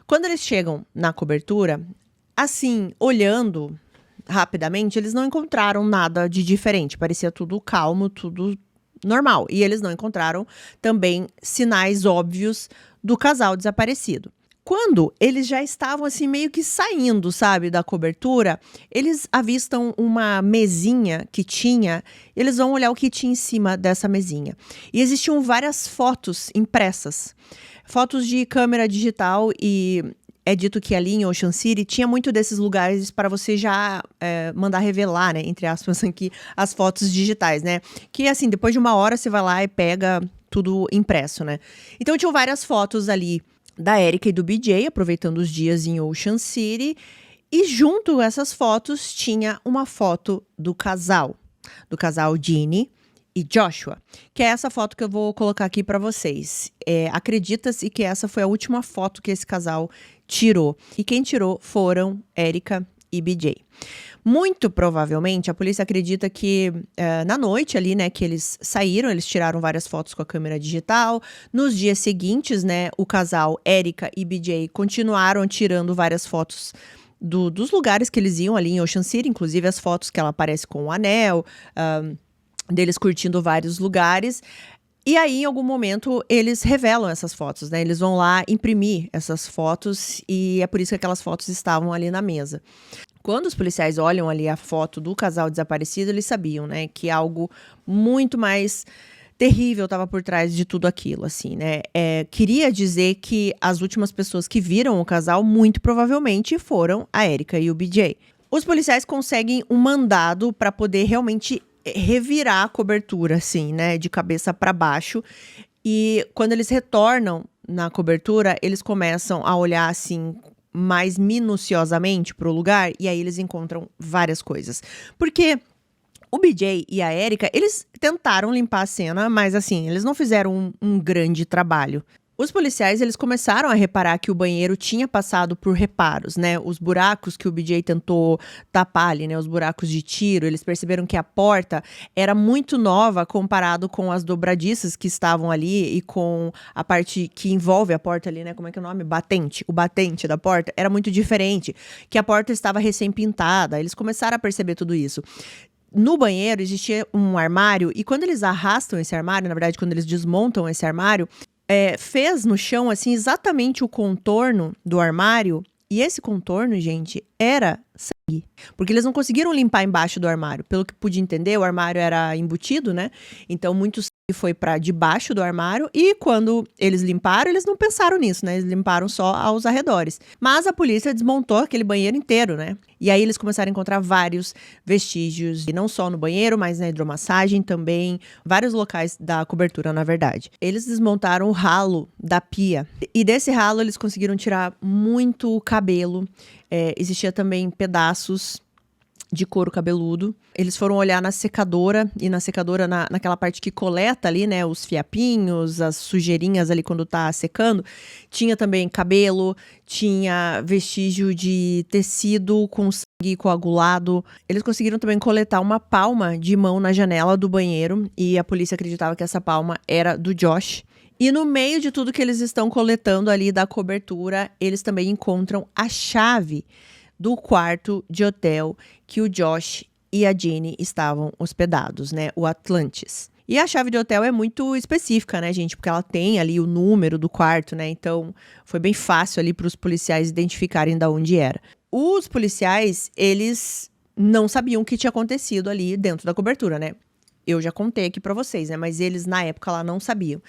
Quando eles chegam na cobertura, assim, olhando rapidamente, eles não encontraram nada de diferente. Parecia tudo calmo, tudo normal. E eles não encontraram também sinais óbvios do casal desaparecido. Quando eles já estavam assim meio que saindo, sabe, da cobertura, eles avistam uma mesinha que tinha, eles vão olhar o que tinha em cima dessa mesinha. E existiam várias fotos impressas. Fotos de câmera digital e é dito que ali em Ocean City tinha muito desses lugares para você já mandar revelar, né, entre aspas aqui, as fotos digitais, né? Que assim, depois de uma hora você vai lá e pega tudo impresso, né? Então tinham várias fotos ali da Erika e do BJ, aproveitando os dias em Ocean City. E junto a essas fotos tinha uma foto do casal Ginny e Joshua, que é essa foto que eu vou colocar aqui para vocês. Acredita-se que essa foi a última foto que esse casal tirou. E quem tirou foram Erika e BJ. Muito provavelmente, a polícia acredita que na noite ali, né, que eles saíram, eles tiraram várias fotos com a câmera digital. Nos dias seguintes, né, o casal Erika e BJ continuaram tirando várias fotos dos lugares que eles iam ali em Ocean City, inclusive as fotos que ela aparece com o anel, deles curtindo vários lugares. E aí, em algum momento, eles revelam essas fotos, né? Eles vão lá imprimir essas fotos e é por isso que aquelas fotos estavam ali na mesa. Quando os policiais olham ali a foto do casal desaparecido, eles sabiam, né, que algo muito mais terrível estava por trás de tudo aquilo, assim, né? Queria dizer que as últimas pessoas que viram o casal, muito provavelmente, foram a Erika e o BJ. Os policiais conseguem um mandado para poder realmente revirar a cobertura, assim, né, de cabeça para baixo. E quando eles retornam na cobertura, eles começam a olhar, assim, mais minuciosamente pro lugar, e aí eles encontram várias coisas. Porque o BJ e a Erika, eles tentaram limpar a cena, mas assim, eles não fizeram um grande trabalho. Os policiais, eles começaram a reparar que o banheiro tinha passado por reparos, né? Os buracos que o BJ tentou tapar ali, né? Os buracos de tiro, eles perceberam que a porta era muito nova comparado com as dobradiças que estavam ali e com a parte que envolve a porta ali, né? Como é que é o nome? Batente. O batente da porta era muito diferente, que a porta estava recém-pintada. Eles começaram a perceber tudo isso. No banheiro existia um armário e quando eles arrastam esse armário, na verdade, quando eles desmontam esse armário, fez no chão, assim, exatamente o contorno do armário. E esse contorno, gente, era sangue. Porque eles não conseguiram limpar embaixo do armário. Pelo que pude entender, o armário era embutido, né? Então, muito sangue foi para debaixo do armário. E quando eles limparam, eles não pensaram nisso, né? Eles limparam só aos arredores. Mas a polícia desmontou aquele banheiro inteiro, né? E aí eles começaram a encontrar vários vestígios, e não só no banheiro, mas na hidromassagem também, vários locais da cobertura, na verdade. Eles desmontaram o ralo da pia, e desse ralo eles conseguiram tirar muito cabelo, existia também pedaços de couro cabeludo. Eles foram olhar na secadora, e na secadora, naquela parte que coleta ali, né, os fiapinhos, as sujeirinhas ali quando tá secando, tinha também cabelo, tinha vestígio de tecido com sangue coagulado. Eles conseguiram também coletar uma palma de mão na janela do banheiro, e a polícia acreditava que essa palma era do Josh. E no meio de tudo que eles estão coletando ali da cobertura, eles também encontram a chave do quarto de hotel que o Josh e a Ginny estavam hospedados, né? O Atlantis. E a chave de hotel é muito específica, né, gente? Porque ela tem ali o número do quarto, né? Então, foi bem fácil ali para os policiais identificarem de onde era. Os policiais, eles não sabiam o que tinha acontecido ali dentro da cobertura, né? Eu já contei aqui pra vocês, né? Mas eles, na época, lá não sabiam.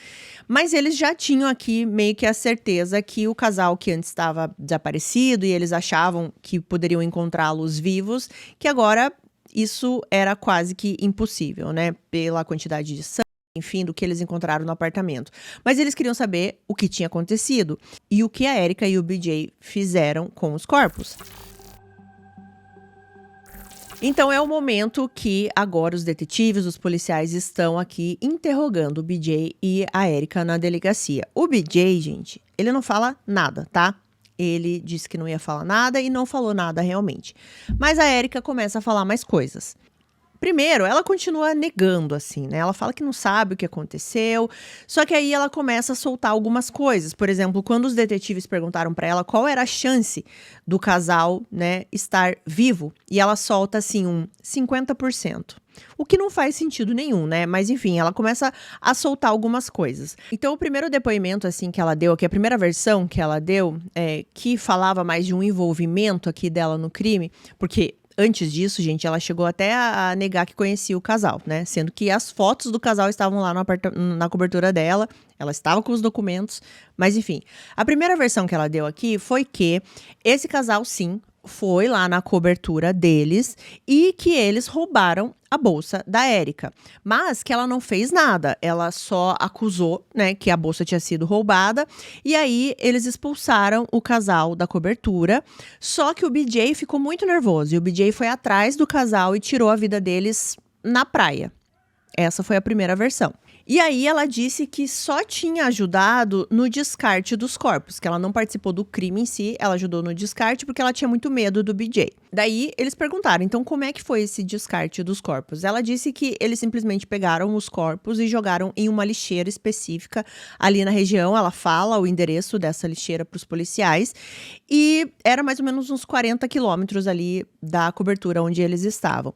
Mas eles já tinham aqui meio que a certeza que o casal que antes estava desaparecido e eles achavam que poderiam encontrá-los vivos, que agora isso era quase que impossível, né? Pela quantidade de sangue, enfim, do que eles encontraram no apartamento. Mas eles queriam saber o que tinha acontecido e o que a Erika e o BJ fizeram com os corpos. Então é o momento que agora os detetives, os policiais estão aqui interrogando o BJ e a Erika na delegacia. O BJ, gente, ele não fala nada, tá? Ele disse que não ia falar nada e não falou nada realmente. Mas a Erika começa a falar mais coisas. Primeiro, ela continua negando, assim, né? Ela fala que não sabe o que aconteceu, só que aí ela começa a soltar algumas coisas. Por exemplo, quando os detetives perguntaram pra ela qual era a chance do casal, né, estar vivo, e ela solta, assim, um 50%. O que não faz sentido nenhum, né? Mas enfim, ela começa a soltar algumas coisas. Então, o primeiro depoimento, assim, que ela deu aqui, a primeira versão que ela deu, que falava mais de um envolvimento aqui dela no crime, porque antes disso, gente, ela chegou até a negar que conhecia o casal, né? Sendo que as fotos do casal estavam lá na cobertura dela, ela estava com os documentos, mas enfim. A primeira versão que ela deu aqui foi que esse casal, sim, foi lá na cobertura deles e que eles roubaram a bolsa da Erika, mas que ela não fez nada, ela só acusou, né, que a bolsa tinha sido roubada, e aí eles expulsaram o casal da cobertura, só que o BJ ficou muito nervoso, e o BJ foi atrás do casal e tirou a vida deles na praia. Essa foi a primeira versão. E aí ela disse que só tinha ajudado no descarte dos corpos, que ela não participou do crime em si, ela ajudou no descarte porque ela tinha muito medo do BJ. Daí eles perguntaram, então como é que foi esse descarte dos corpos? Ela disse que eles simplesmente pegaram os corpos e jogaram em uma lixeira específica ali na região. Ela fala o endereço dessa lixeira para os policiais e era mais ou menos uns 40 quilômetros ali da cobertura onde eles estavam.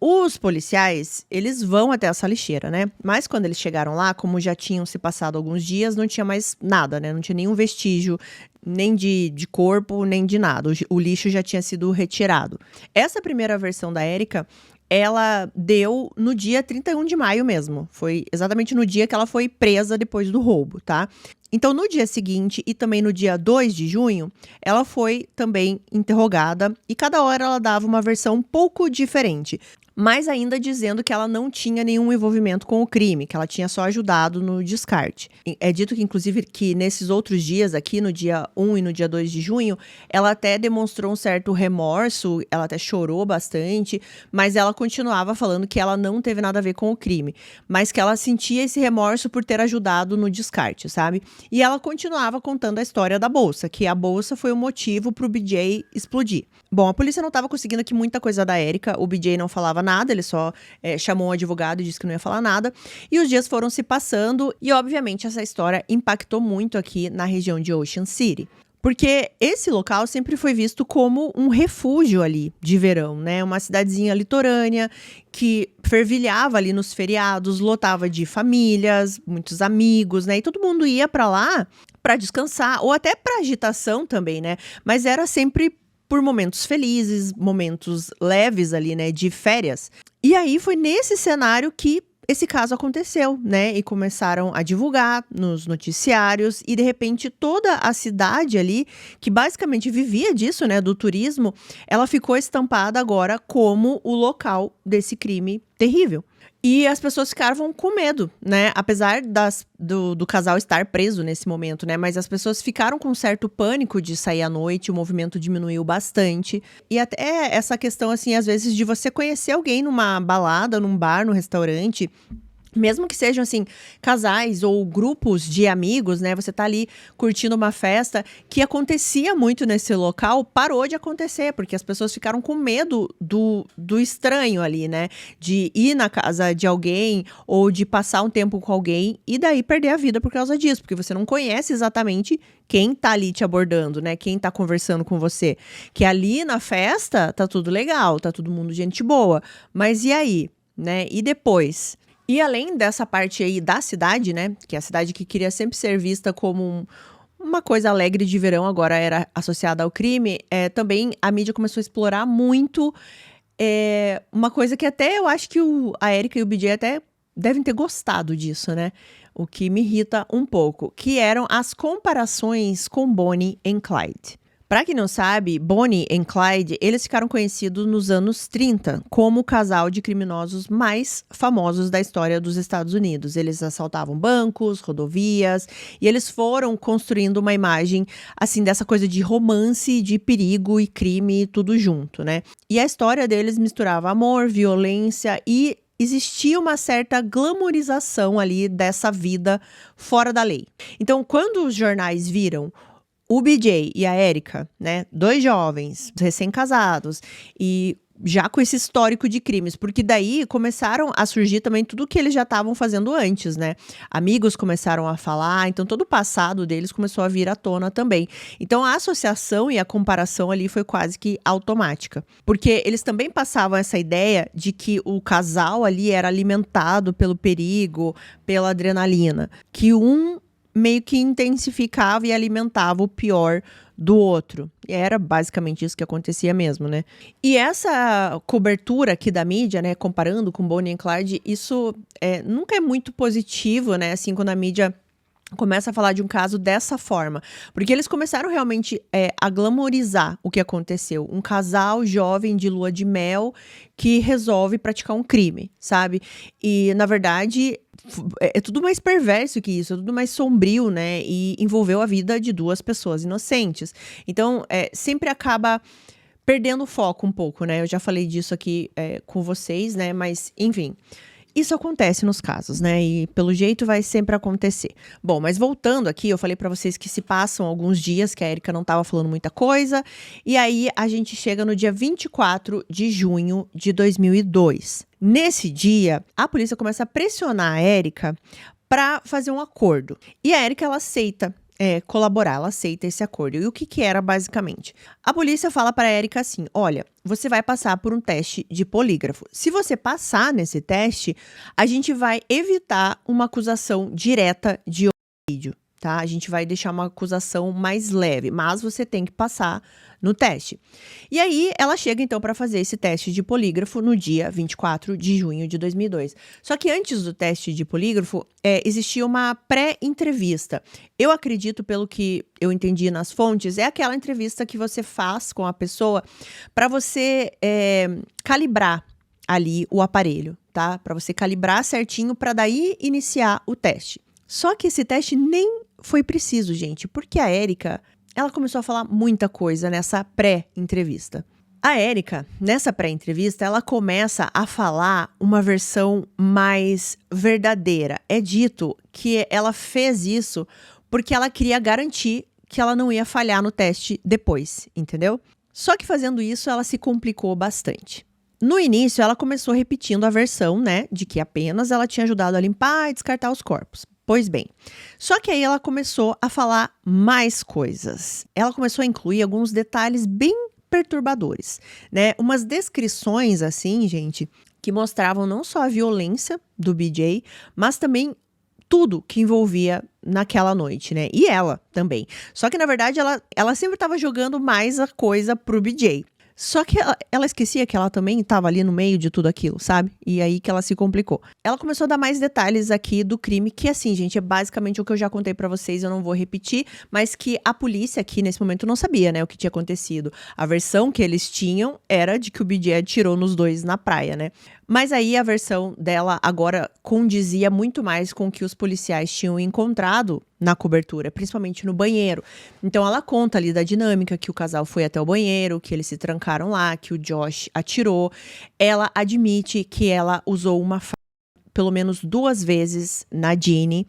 Os policiais, eles vão até essa lixeira, né? Mas quando eles chegaram lá, como já tinham se passado alguns dias, não tinha mais nada, né? Não tinha nenhum vestígio, nem de corpo, nem de nada. O lixo já tinha sido retirado. Essa primeira versão da Erika, ela deu no dia 31 de maio mesmo. Foi exatamente no dia que ela foi presa depois do roubo, tá? Então, no dia seguinte e também no dia 2 de junho, ela foi também interrogada e cada hora ela dava uma versão um pouco diferente. Mas ainda dizendo que ela não tinha nenhum envolvimento com o crime, que ela tinha só ajudado no descarte. É dito que, inclusive, que nesses outros dias aqui, no dia 1 e no dia 2 de junho, ela até demonstrou um certo remorso, ela até chorou bastante, mas ela continuava falando que ela não teve nada a ver com o crime, mas que ela sentia esse remorso por ter ajudado no descarte, sabe? E ela continuava contando a história da bolsa, que a bolsa foi o motivo para o BJ explodir. Bom, a polícia não estava conseguindo aqui muita coisa da Erika, o BJ não falava nada, ele só chamou um advogado e disse que não ia falar nada. E os dias foram se passando e, obviamente, essa história impactou muito aqui na região de Ocean City. Porque esse local sempre foi visto como um refúgio ali de verão, né? Uma cidadezinha litorânea que fervilhava ali nos feriados, lotava de famílias, muitos amigos, né? E todo mundo ia para lá para descansar, ou até para agitação também, né? Mas era sempre por momentos felizes, momentos leves ali, né, de férias. E aí foi nesse cenário que esse caso aconteceu, né, e começaram a divulgar nos noticiários e de repente toda a cidade ali, que basicamente vivia disso, né, do turismo, ela ficou estampada agora como o local desse crime terrível. E as pessoas ficavam com medo, né? Apesar do casal estar preso nesse momento, né? Mas as pessoas ficaram com um certo pânico de sair à noite, o movimento diminuiu bastante. E até essa questão, assim, às vezes, de você conhecer alguém numa balada, num bar, no restaurante. Mesmo que sejam, assim, casais ou grupos de amigos, né? Você tá ali curtindo uma festa que acontecia muito nesse local, parou de acontecer, porque as pessoas ficaram com medo do estranho ali, né? De ir na casa de alguém ou de passar um tempo com alguém e daí perder a vida por causa disso, porque você não conhece exatamente quem tá ali te abordando, né? Quem tá conversando com você. Que ali na festa tá tudo legal, tá todo mundo gente boa, mas e aí, né? E depois? E além dessa parte aí da cidade, né, que é a cidade que queria sempre ser vista como uma coisa alegre de verão, agora era associada ao crime, também a mídia começou a explorar muito é uma coisa que até eu acho que a Erika e o BJ até devem ter gostado disso, né? O que me irrita um pouco, que eram as comparações com Bonnie e Clyde. Pra quem não sabe, Bonnie e Clyde, eles ficaram conhecidos nos anos 30 como o casal de criminosos mais famosos da história dos Estados Unidos. Eles assaltavam bancos, rodovias, e eles foram construindo uma imagem, assim, dessa coisa de romance, de perigo e crime, tudo junto, né? E a história deles misturava amor, violência e existia uma certa glamorização ali dessa vida fora da lei. Então, quando os jornais viram o BJ e a Erika, né, 2 jovens, recém-casados, e já com esse histórico de crimes, porque daí começaram a surgir também tudo que eles já estavam fazendo antes, né? Amigos começaram a falar, então todo o passado deles começou a vir à tona também. Então a associação e a comparação ali foi quase que automática, porque eles também passavam essa ideia de que o casal ali era alimentado pelo perigo, pela adrenalina, que um meio que intensificava e alimentava o pior do outro. E era basicamente isso que acontecia mesmo, né? E essa cobertura aqui da mídia, né, comparando com Bonnie e Clyde, isso nunca é muito positivo, né? Assim, quando a mídia começa a falar de um caso dessa forma. Porque eles começaram realmente a glamorizar o que aconteceu. Um casal jovem de lua de mel que resolve praticar um crime, sabe? E, na verdade, é tudo mais perverso que isso, é tudo mais sombrio, né? E envolveu a vida de 2 pessoas inocentes. Então, sempre acaba perdendo o foco um pouco, né? Eu já falei disso aqui com vocês, né? Mas, enfim, isso acontece nos casos, né? E pelo jeito vai sempre acontecer. Bom, mas voltando aqui, eu falei pra vocês que se passam alguns dias que a Erika não tava falando muita coisa. E aí a gente chega no dia 24 de junho de 2002. Nesse dia, a polícia começa a pressionar a Erika pra fazer um acordo. E a Erika, ela aceita colaborar, ela aceita esse acordo. E o que era basicamente? A polícia fala para a Erika assim: olha, você vai passar por um teste de polígrafo. Se você passar nesse teste, a gente vai evitar uma acusação direta de homicídio, tá? A gente vai deixar uma acusação mais leve, mas você tem que passar no teste. E aí, ela chega então para fazer esse teste de polígrafo no dia 24 de junho de 2002. Só que antes do teste de polígrafo, existia uma pré-entrevista. Eu acredito, pelo que eu entendi nas fontes, é aquela entrevista que você faz com a pessoa para você calibrar ali o aparelho, tá? Para você calibrar certinho para daí iniciar o teste. Só que esse teste nem foi preciso, gente, porque a Erika, ela começou a falar muita coisa nessa pré-entrevista. A Erika, nessa pré-entrevista, ela começa a falar uma versão mais verdadeira. É dito que ela fez isso porque ela queria garantir que ela não ia falhar no teste depois, entendeu? Só que fazendo isso, ela se complicou bastante. No início, ela começou repetindo a versão, né, de que apenas ela tinha ajudado a limpar e descartar os corpos. Pois bem, só que aí ela começou a falar mais coisas. Ela começou a incluir alguns detalhes bem perturbadores, né? Umas descrições, assim, gente, que mostravam não só a violência do BJ, mas também tudo que envolvia naquela noite, né? E ela também. Só que, na verdade, ela sempre estava jogando mais a coisa pro BJ. Só que ela esquecia que ela também estava ali no meio de tudo aquilo, sabe? E aí que ela se complicou. Ela começou a dar mais detalhes aqui do crime, que assim, gente, é basicamente o que eu já contei pra vocês, eu não vou repetir, mas que a polícia aqui nesse momento não sabia, né, o que tinha acontecido. A versão que eles tinham era de que o BJ atirou nos 2 na praia, né? Mas aí a versão dela agora condizia muito mais com o que os policiais tinham encontrado na cobertura, principalmente no banheiro. Então ela conta ali da dinâmica, que o casal foi até o banheiro, que eles se trancaram lá, que o Josh atirou. Ela admite que ela usou uma faca pelo menos 2 vezes na Jeannie.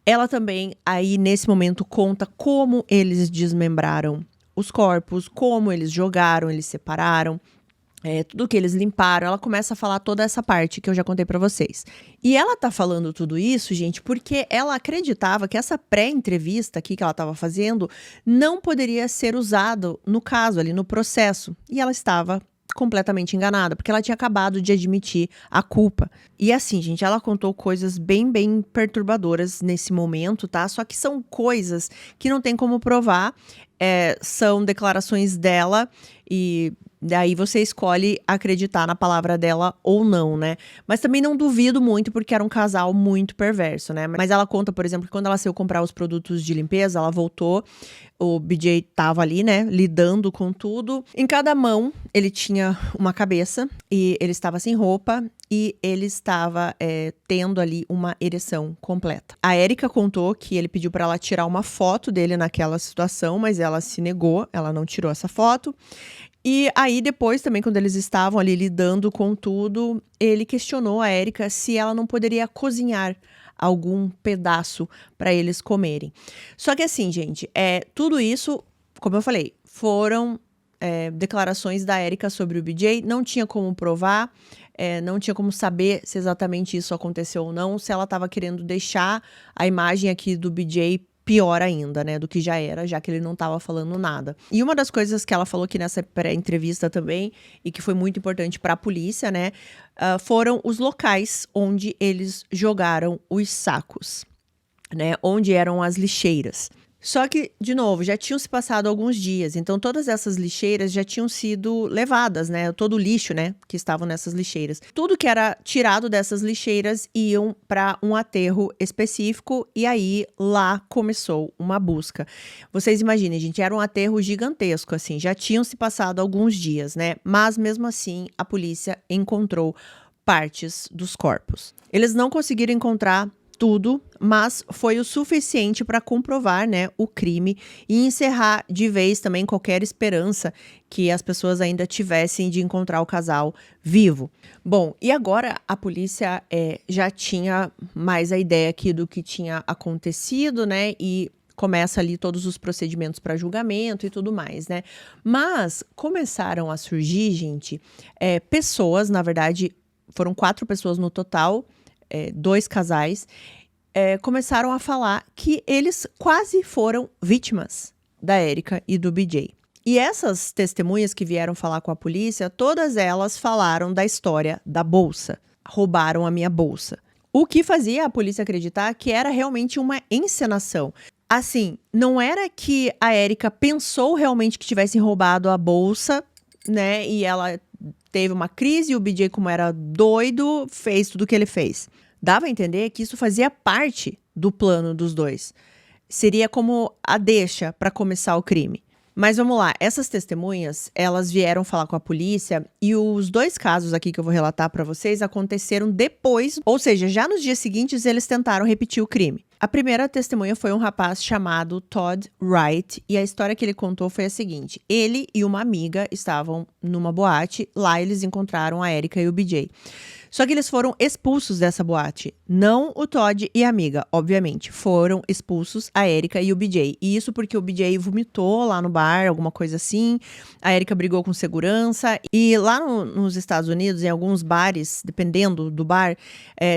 Ela também, aí nesse momento, conta como eles desmembraram os corpos, como eles jogaram, eles separaram. Tudo que eles limparam, ela começa a falar toda essa parte que eu já contei pra vocês. E ela tá falando tudo isso, gente, porque ela acreditava que essa pré-entrevista aqui que ela tava fazendo não poderia ser usado no caso, ali no processo. E ela estava completamente enganada, porque ela tinha acabado de admitir a culpa. E assim, gente, ela contou coisas bem, bem perturbadoras nesse momento, tá? Só que são coisas que não tem como provar, são declarações dela e Daí você escolhe acreditar na palavra dela ou não, né? Mas também não duvido muito, porque era um casal muito perverso, né? Mas ela conta, por exemplo, que quando ela saiu comprar os produtos de limpeza, ela voltou, o BJ tava ali, né, lidando com tudo. Em cada mão, ele tinha uma cabeça e ele estava sem roupa e ele estava tendo ali uma ereção completa. A Erika contou que ele pediu para ela tirar uma foto dele naquela situação, mas ela se negou, ela não tirou essa foto. E aí depois também, quando eles estavam ali lidando com tudo, ele questionou a Erika se ela não poderia cozinhar algum pedaço para eles comerem. Só que assim, gente, tudo isso, como eu falei, foram declarações da Erika sobre o BJ, não tinha como provar, não tinha como saber se exatamente isso aconteceu ou não, se ela estava querendo deixar a imagem aqui do BJ pior ainda, né, do que já era, já que ele não estava falando nada. E uma das coisas que ela falou aqui nessa pré-entrevista também, e que foi muito importante para a polícia, né, foram os locais onde eles jogaram os sacos, né, onde eram as lixeiras. Só que, de novo, já tinham se passado alguns dias, então todas essas lixeiras já tinham sido levadas, né? Todo o lixo, né, que estavam nessas lixeiras. Tudo que era tirado dessas lixeiras iam para um aterro específico e aí lá começou uma busca. Vocês imaginem, gente, era um aterro gigantesco, assim, já tinham se passado alguns dias, né? Mas mesmo assim, a polícia encontrou partes dos corpos. Eles não conseguiram encontrar tudo, mas foi o suficiente para comprovar, né, o crime e encerrar de vez também qualquer esperança que as pessoas ainda tivessem de encontrar o casal vivo. Bom, e agora a polícia já tinha mais a ideia aqui do que tinha acontecido, né, e começa ali todos os procedimentos para julgamento e tudo mais, né. Mas começaram a surgir, gente, pessoas, na verdade, foram 4 pessoas no total, 2 casais, começaram a falar que eles quase foram vítimas da Erika e do BJ. E essas testemunhas que vieram falar com a polícia, todas elas falaram da história da bolsa. Roubaram a minha bolsa. O que fazia a polícia acreditar que era realmente uma encenação. Assim, não era que a Erika pensou realmente que tivessem roubado a bolsa, né? E ela teve uma crise e o BJ, como era doido, fez tudo o que ele fez. Dava a entender que isso fazia parte do plano dos dois. Seria como a deixa para começar o crime. Mas vamos lá, essas testemunhas, elas vieram falar com a polícia e os 2 casos aqui que eu vou relatar para vocês aconteceram depois, ou seja, já nos dias seguintes eles tentaram repetir o crime. A primeira testemunha foi um rapaz chamado Todd Wright e a história que ele contou foi a seguinte: ele e uma amiga estavam numa boate, lá eles encontraram a Erika e o BJ. Só que eles foram expulsos dessa boate. Não o Todd e a amiga, obviamente. Foram expulsos a Erika e o BJ. E isso porque o BJ vomitou lá no bar, alguma coisa assim. A Erika brigou com segurança. E lá nos Estados Unidos, em alguns bares, dependendo do bar,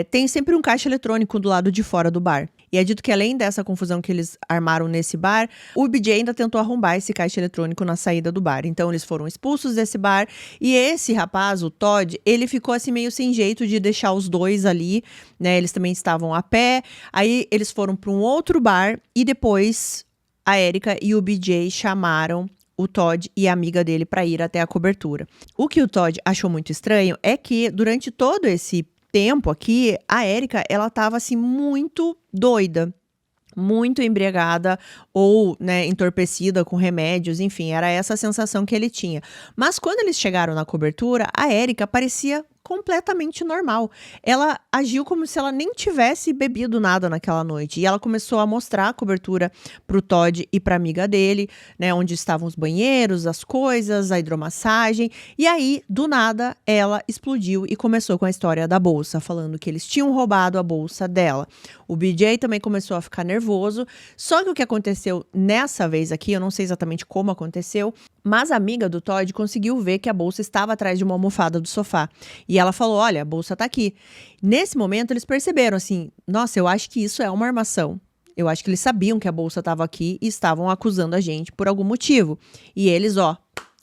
tem sempre um caixa eletrônico do lado de fora do bar. E é dito que além dessa confusão que eles armaram nesse bar, o BJ ainda tentou arrombar esse caixa eletrônico na saída do bar. Então eles foram expulsos desse bar e esse rapaz, o Todd, ele ficou assim meio sem jeito de deixar os dois ali, né? Eles também estavam a pé. Aí eles foram para um outro bar e depois a Erika e o BJ chamaram o Todd e a amiga dele para ir até a cobertura. O que o Todd achou muito estranho é que durante todo esse tempo aqui, a Erika, ela tava assim muito doida, muito embriagada ou, né, entorpecida com remédios, enfim, era essa a sensação que ele tinha. Mas quando eles chegaram na cobertura, a Erika parecia completamente normal. Ela agiu como se ela nem tivesse bebido nada naquela noite. E ela começou a mostrar a cobertura pro Todd e pra amiga dele, né, onde estavam os banheiros, as coisas, a hidromassagem. E aí, do nada, ela explodiu e começou com a história da bolsa, falando que eles tinham roubado a bolsa dela. O BJ também começou a ficar nervoso. Só que o que aconteceu nessa vez aqui, eu não sei exatamente como aconteceu, mas a amiga do Todd conseguiu ver que a bolsa estava atrás de uma almofada do sofá. E ela falou, olha, a bolsa tá aqui. Nesse momento, eles perceberam assim, nossa, eu acho que isso é uma armação. Eu acho que eles sabiam que a bolsa estava aqui e estavam acusando a gente por algum motivo. E eles,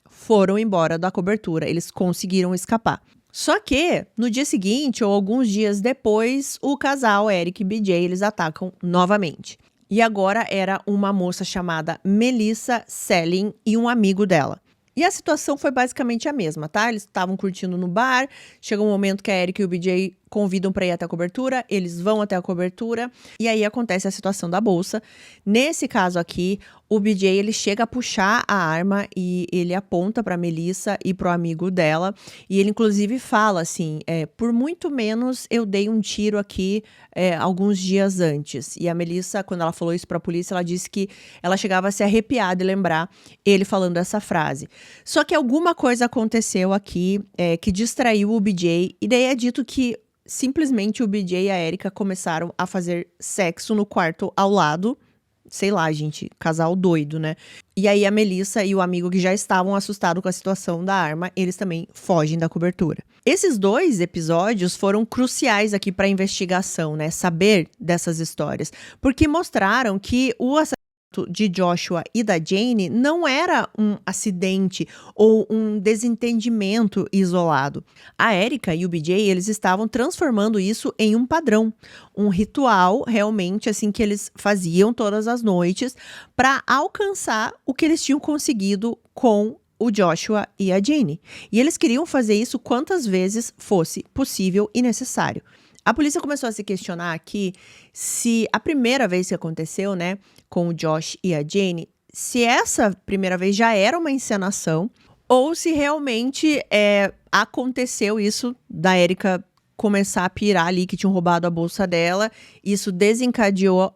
foram embora da cobertura. Eles conseguiram escapar. Só que, no dia seguinte, ou alguns dias depois, o casal, Eric e BJ, eles atacam novamente. E agora era uma moça chamada Melissa Selling e um amigo dela. E a situação foi basicamente a mesma, tá? Eles estavam curtindo no bar, chega um momento que a Erika e o BJ convidam para ir até a cobertura, eles vão até a cobertura, e aí acontece a situação da bolsa. Nesse caso aqui, o BJ, ele chega a puxar a arma e ele aponta para Melissa e pro amigo dela, e ele inclusive fala assim, por muito menos eu dei um tiro aqui alguns dias antes. E a Melissa, quando ela falou isso pra polícia, ela disse que ela chegava a se arrepiar de lembrar ele falando essa frase. Só que alguma coisa aconteceu aqui que distraiu o BJ, e daí é dito que simplesmente o BJ e a Erika começaram a fazer sexo no quarto ao lado. Sei lá, gente, casal doido, né? E aí a Melissa e o amigo que já estavam assustados com a situação da arma, eles também fogem da cobertura. Esses 2 episódios foram cruciais aqui para a investigação, né? Saber dessas histórias, porque mostraram que o assassinato de Joshua e da Jane não era um acidente ou um desentendimento isolado. A Erika e o BJ, eles estavam transformando isso em um padrão, um ritual realmente assim que eles faziam todas as noites para alcançar o que eles tinham conseguido com o Joshua e a Jane. E eles queriam fazer isso quantas vezes fosse possível e necessário. A polícia começou a se questionar aqui se a primeira vez que aconteceu, né, com o Josh e a Jane, se essa primeira vez já era uma encenação ou se realmente aconteceu isso da Erika começar a pirar ali que tinham roubado a bolsa dela. Isso desencadeou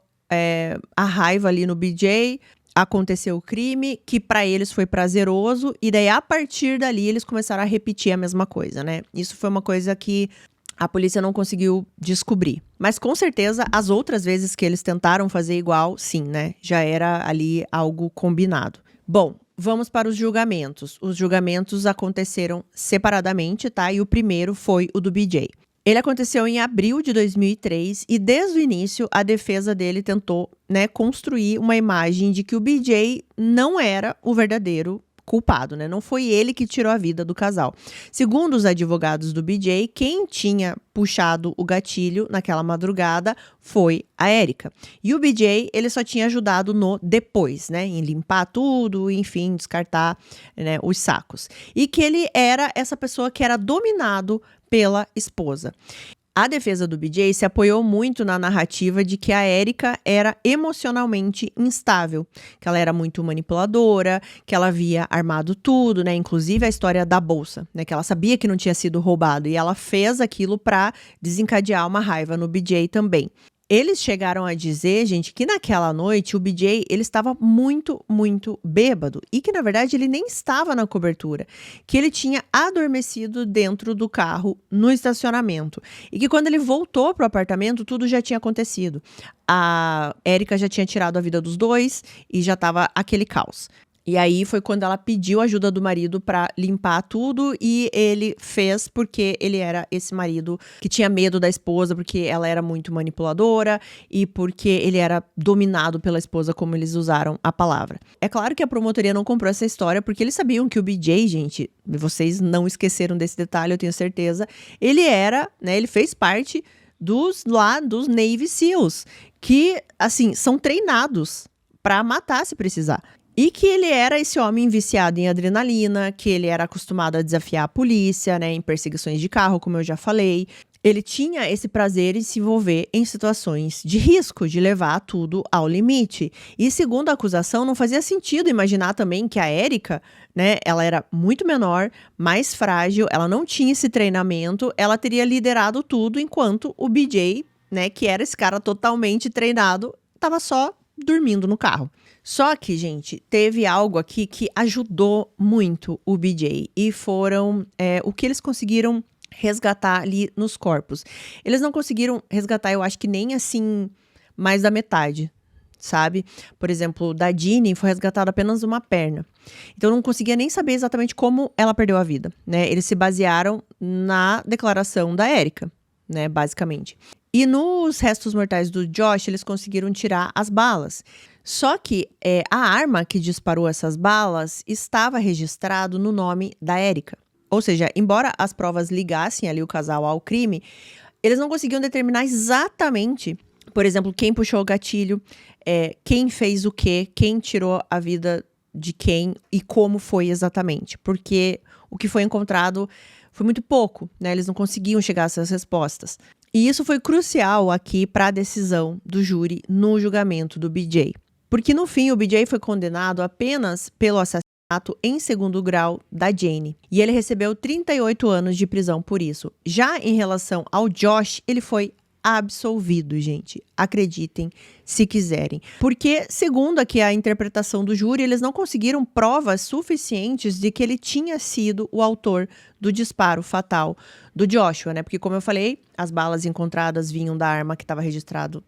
a raiva ali no BJ, aconteceu o crime, que para eles foi prazeroso, e daí a partir dali eles começaram a repetir a mesma coisa, né? Isso foi uma coisa que a polícia não conseguiu descobrir. Mas com certeza, as outras vezes que eles tentaram fazer igual, sim, né? Já era ali algo combinado. Bom, vamos para os julgamentos. Os julgamentos aconteceram separadamente, tá? E o primeiro foi o do BJ. Ele aconteceu em abril de 2003 e desde o início a defesa dele tentou, né, construir uma imagem de que o BJ não era o verdadeiro culpado, né? Não foi ele que tirou a vida do casal. Segundo os advogados do BJ, quem tinha puxado o gatilho naquela madrugada foi a Erika. E o BJ, ele só tinha ajudado no depois, né? Em limpar tudo, enfim, descartar, né, os sacos. E que ele era essa pessoa que era dominado pela esposa. A defesa do BJ se apoiou muito na narrativa de que a Erika era emocionalmente instável, que ela era muito manipuladora, que ela havia armado tudo, né? Inclusive a história da bolsa, né? Que ela sabia que não tinha sido roubado e ela fez aquilo para desencadear uma raiva no BJ também. Eles chegaram a dizer, gente, que naquela noite o BJ, ele estava muito, muito bêbado e que, na verdade, ele nem estava na cobertura, que ele tinha adormecido dentro do carro no estacionamento e que quando ele voltou pro apartamento, tudo já tinha acontecido. A Erika já tinha tirado a vida dos dois e já estava aquele caos. E aí foi quando ela pediu ajuda do marido para limpar tudo e ele fez porque ele era esse marido que tinha medo da esposa porque ela era muito manipuladora e porque ele era dominado pela esposa, como eles usaram a palavra. É claro que a promotoria não comprou essa história porque eles sabiam que o BJ, gente, vocês não esqueceram desse detalhe, eu tenho certeza, ele era, né, ele fez parte dos Navy SEALs, que, assim, são treinados para matar se precisar. E que ele era esse homem viciado em adrenalina, que ele era acostumado a desafiar a polícia, né, em perseguições de carro, como eu já falei. Ele tinha esse prazer em se envolver em situações de risco, de levar tudo ao limite. E segundo a acusação, não fazia sentido imaginar também que a Erika, né, ela era muito menor, mais frágil, ela não tinha esse treinamento, ela teria liderado tudo enquanto o BJ, né, que era esse cara totalmente treinado, estava só dormindo no carro. Só que, gente, teve algo aqui que ajudou muito o BJ e foram o que eles conseguiram resgatar ali nos corpos. Eles não conseguiram resgatar, eu acho que nem assim, mais da metade, sabe? Por exemplo, da Jeanne foi resgatada apenas uma perna. Então não conseguia nem saber exatamente como ela perdeu a vida, né? Eles se basearam na declaração da Erika, né, basicamente. E nos restos mortais do Josh, eles conseguiram tirar as balas. Só que a arma que disparou essas balas estava registrado no nome da Erika. Ou seja, embora as provas ligassem ali o casal ao crime, eles não conseguiam determinar exatamente, por exemplo, quem puxou o gatilho, quem fez o quê, quem tirou a vida de quem e como foi exatamente, porque o que foi encontrado foi muito pouco, né? Eles não conseguiam chegar a essas respostas. E isso foi crucial aqui para a decisão do júri no julgamento do BJ. Porque no fim o BJ foi condenado apenas pelo assassinato em segundo grau da Jane. E ele recebeu 38 anos de prisão por isso. Já em relação ao Josh, ele foi absolvido, gente. Acreditem se quiserem. Porque, segundo aqui a interpretação do júri, eles não conseguiram provas suficientes de que ele tinha sido o autor do disparo fatal do Joshua, né? Porque, como eu falei, as balas encontradas vinham da arma que estava registrado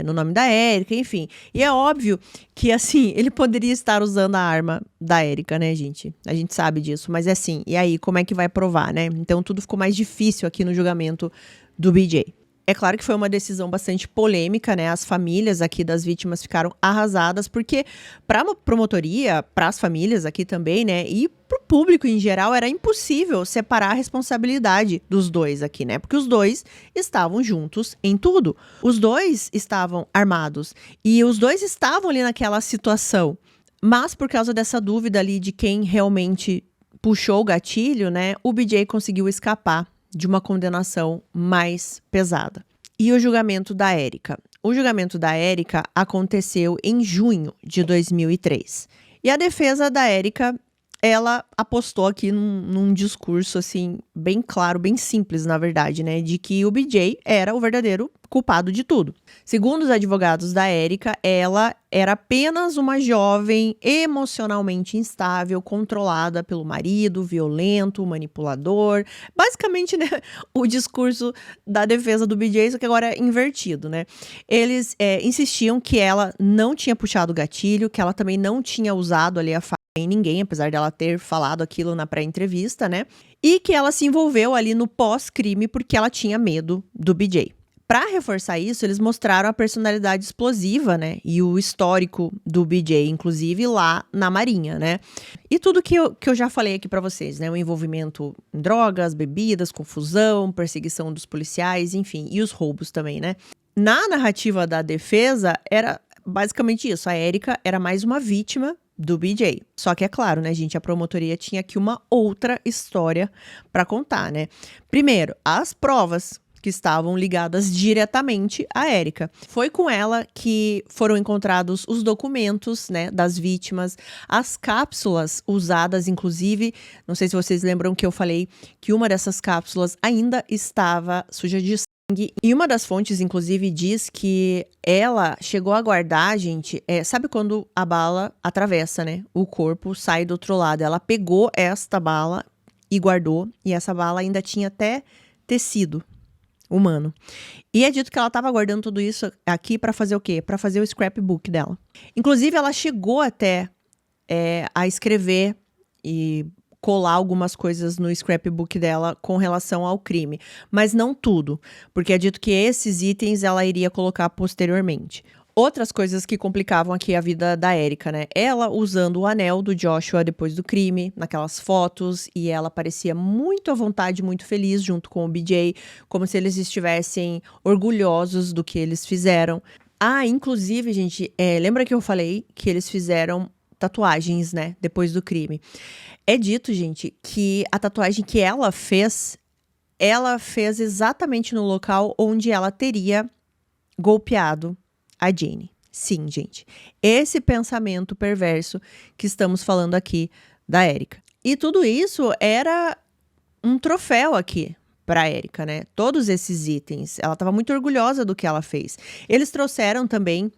no nome da Erika, enfim. E é óbvio que, assim, ele poderia estar usando a arma da Erika, né, gente? A gente sabe disso, mas é assim. E aí, como é que vai provar, né? Então, tudo ficou mais difícil aqui no julgamento do BJ. É claro que foi uma decisão bastante polêmica, né? As famílias aqui das vítimas ficaram arrasadas, porque para a promotoria, para as famílias aqui também, né? E para o público em geral, era impossível separar a responsabilidade dos dois aqui, né? Porque os dois estavam juntos em tudo. Os dois estavam armados e os dois estavam ali naquela situação. Mas por causa dessa dúvida ali de quem realmente puxou o gatilho, né? O BJ conseguiu escapar de uma condenação mais pesada. E o julgamento da Erika? O julgamento da Erika aconteceu em junho de 2003. E a defesa da Erika, ela apostou aqui num discurso, assim, bem claro, bem simples, na verdade, né? De que o BJ era o verdadeiro culpado de tudo. Segundo os advogados da Erika, ela era apenas uma jovem emocionalmente instável, controlada pelo marido, violento, manipulador. Basicamente, né, o discurso da defesa do BJ, só que agora é invertido, né? Eles insistiam que ela não tinha puxado o gatilho, que ela também não tinha usado ali a faca em ninguém, apesar dela ter falado aquilo na pré-entrevista, né? E que ela se envolveu ali no pós-crime porque ela tinha medo do BJ. Para reforçar isso, eles mostraram a personalidade explosiva, né? E o histórico do BJ, inclusive lá na Marinha, né? E tudo que eu já falei aqui para vocês, né? O envolvimento em drogas, bebidas, confusão, perseguição dos policiais, enfim. E os roubos também, né? Na narrativa da defesa, era basicamente isso. A Erika era mais uma vítima do BJ. Só que é claro, né, gente? A promotoria tinha aqui uma outra história para contar, né? Primeiro, as provas que estavam ligadas diretamente à Erika. Foi com ela que foram encontrados os documentos, né, das vítimas, as cápsulas usadas, inclusive, não sei se vocês lembram que eu falei que uma dessas cápsulas ainda estava suja de sangue. E uma das fontes, inclusive, diz que ela chegou a guardar, gente, sabe quando a bala atravessa, né, o corpo, sai do outro lado. Ela pegou esta bala e guardou, e essa bala ainda tinha até tecido humano. E é dito que ela estava guardando tudo isso aqui para fazer o quê? Para fazer o scrapbook dela. Inclusive, ela chegou até a escrever e colar algumas coisas no scrapbook dela com relação ao crime. Mas não tudo, porque é dito que esses itens ela iria colocar posteriormente. Outras coisas que complicavam aqui a vida da Erika, né? Ela usando o anel do Joshua depois do crime, naquelas fotos, e ela parecia muito à vontade, muito feliz junto com o BJ, como se eles estivessem orgulhosos do que eles fizeram. Ah, inclusive, gente, lembra que eu falei que eles fizeram tatuagens, né? Depois do crime. É dito, gente, que a tatuagem que ela fez exatamente no local onde ela teria golpeado a Jane. Sim, gente. Esse pensamento perverso que estamos falando aqui da Erika. E tudo isso era um troféu aqui para Erika, né? Todos esses itens. Ela estava muito orgulhosa do que ela fez. Eles trouxeram também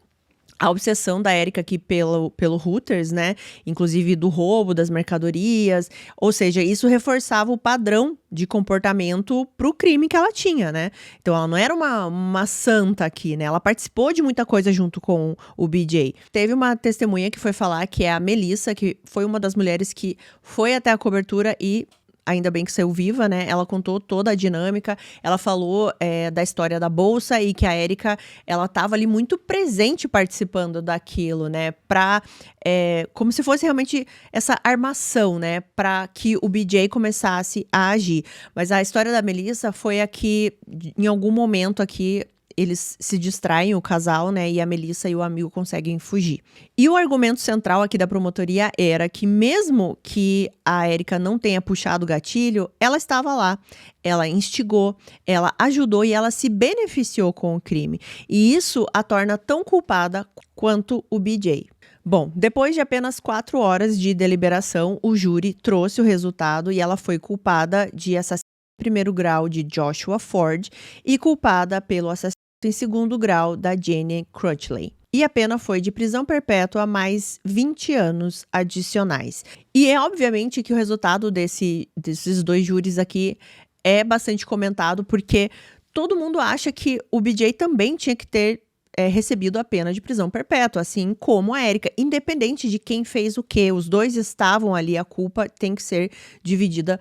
a obsessão da Erika aqui pelo Hooters, né? Inclusive do roubo das mercadorias. Ou seja, isso reforçava o padrão de comportamento pro crime que ela tinha, né? Então, ela não era uma santa aqui, né? Ela participou de muita coisa junto com o BJ. Teve uma testemunha que foi falar, que é a Melissa, que foi uma das mulheres que foi até a cobertura e ainda bem que saiu viva, né? Ela contou toda a dinâmica, ela falou da história da bolsa e que a Erika, ela tava ali muito presente participando daquilo, né? Como se fosse realmente essa armação, né? Para que o BJ começasse a agir. Mas a história da Melissa foi aqui, em algum momento aqui, eles se distraem, o casal, né, e a Melissa e o amigo conseguem fugir. E o argumento central aqui da promotoria era que mesmo que a Erika não tenha puxado o gatilho, ela estava lá, ela instigou, ela ajudou e ela se beneficiou com o crime. E isso a torna tão culpada quanto o BJ. Bom, depois de apenas 4 horas de deliberação, o júri trouxe o resultado e ela foi culpada de assassinato em primeiro grau de Joshua Ford e culpada pelo assassinato em segundo grau da Jenny Crutchley. E a pena foi de prisão perpétua mais 20 anos adicionais. E é obviamente que o resultado desses 2 júris aqui é bastante comentado, porque todo mundo acha que o BJ também tinha que ter recebido a pena de prisão perpétua, assim como a Erika, independente de quem fez o quê. Os dois estavam ali, a culpa tem que ser dividida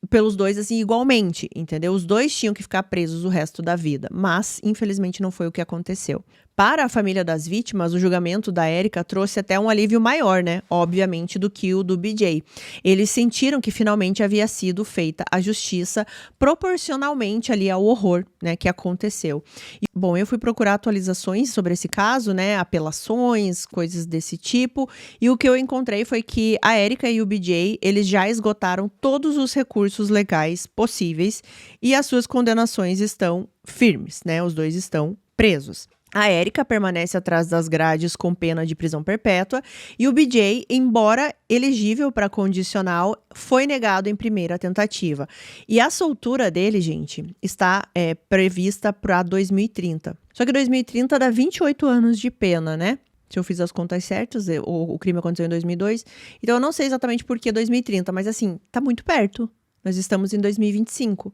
pelos dois, assim, igualmente, entendeu? Os dois tinham que ficar presos o resto da vida, mas, infelizmente, não foi o que aconteceu. Para a família das vítimas, o julgamento da Erika trouxe até um alívio maior, né? Obviamente, do que o do BJ. Eles sentiram que finalmente havia sido feita a justiça proporcionalmente ali ao horror, né, que aconteceu. E, bom, eu fui procurar atualizações sobre esse caso, né? Apelações, coisas desse tipo. E o que eu encontrei foi que a Erika e o BJ, eles já esgotaram todos os recursos legais possíveis e as suas condenações estão firmes, né? Os dois estão presos. A Erika permanece atrás das grades com pena de prisão perpétua e o BJ, embora elegível para condicional, foi negado em primeira tentativa. E a soltura dele, gente, está prevista para 2030. Só que 2030 dá 28 anos de pena, né? Se eu fiz as contas certas, o crime aconteceu em 2002. Então eu não sei exatamente por que 2030, mas assim, tá muito perto. Nós estamos em 2025,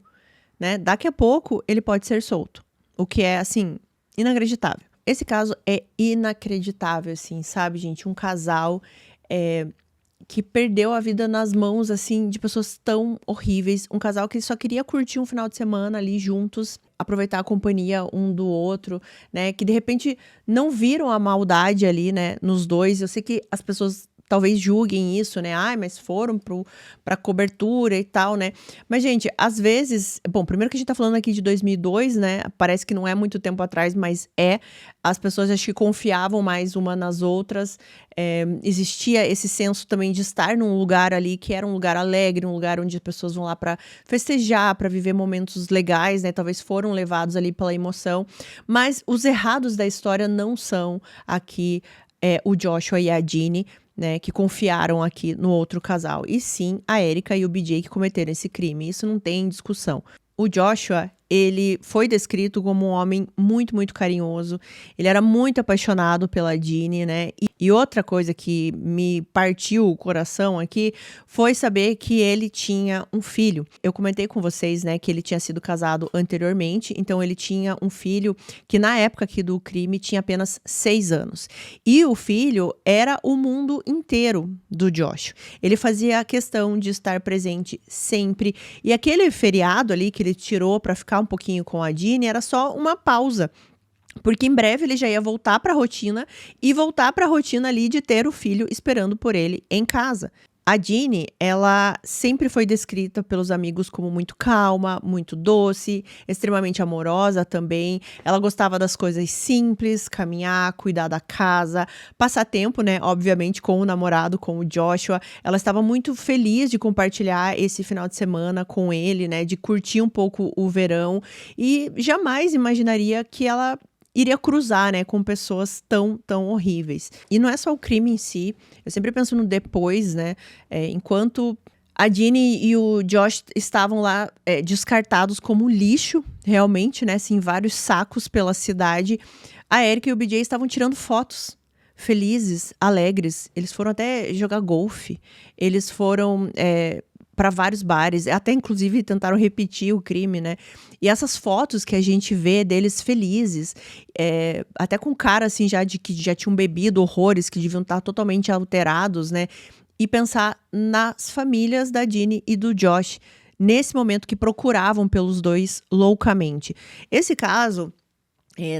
né? Daqui a pouco ele pode ser solto. O que é, assim, inacreditável. Esse caso é inacreditável, assim, sabe, gente? Um casal que perdeu a vida nas mãos, assim, de pessoas tão horríveis. Um casal que só queria curtir um final de semana ali juntos, aproveitar a companhia um do outro, né? Que de repente não viram a maldade ali, né, nos dois. Eu sei que as pessoas talvez julguem isso, né? Ai, mas foram pra cobertura e tal, né? Mas, gente, às vezes... Bom, primeiro que a gente tá falando aqui de 2002, né? Parece que não é muito tempo atrás, mas é. As pessoas acho que confiavam mais uma nas outras. Existia esse senso também de estar num lugar ali que era um lugar alegre, um lugar onde as pessoas vão lá pra festejar, pra viver momentos legais, né? Talvez foram levados ali pela emoção. Mas os errados da história não são aqui o Joshua e a Jenny, né, que confiaram aqui no outro casal. E sim, a Erika e o BJ que cometeram esse crime. Isso não tem discussão. O Joshua, ele foi descrito como um homem muito, muito carinhoso. Ele era muito apaixonado pela Jenny, né? E outra coisa que me partiu o coração aqui foi saber que ele tinha um filho. Eu comentei com vocês, né, que ele tinha sido casado anteriormente, então ele tinha um filho que na época aqui do crime tinha apenas 6 anos. E o filho era o mundo inteiro do Josh. Ele fazia questão de estar presente sempre. E aquele feriado ali que ele tirou para ficar um pouquinho com a Jenny era só uma pausa. Porque em breve ele já ia voltar para a rotina e voltar para a rotina ali de ter o filho esperando por ele em casa. A Jenny, ela sempre foi descrita pelos amigos como muito calma, muito doce, extremamente amorosa também. Ela gostava das coisas simples, caminhar, cuidar da casa, passar tempo, né, obviamente, com o namorado, com o Joshua. Ela estava muito feliz de compartilhar esse final de semana com ele, né, de curtir um pouco o verão e jamais imaginaria que ela iria cruzar, né, com pessoas tão, tão horríveis. E não é só o crime em si, eu sempre penso no depois, né, enquanto a Jenny e o Josh estavam lá descartados como lixo, realmente, né, assim, vários sacos pela cidade, a Erika e o BJ estavam tirando fotos, felizes, alegres, eles foram até jogar golfe, eles foram para vários bares, até inclusive tentaram repetir o crime, né? E essas fotos que a gente vê deles felizes, até com cara assim já de que já tinham bebido horrores, que deviam estar totalmente alterados, né? E pensar nas famílias da Jenny e do Josh, nesse momento que procuravam pelos dois loucamente. Esse caso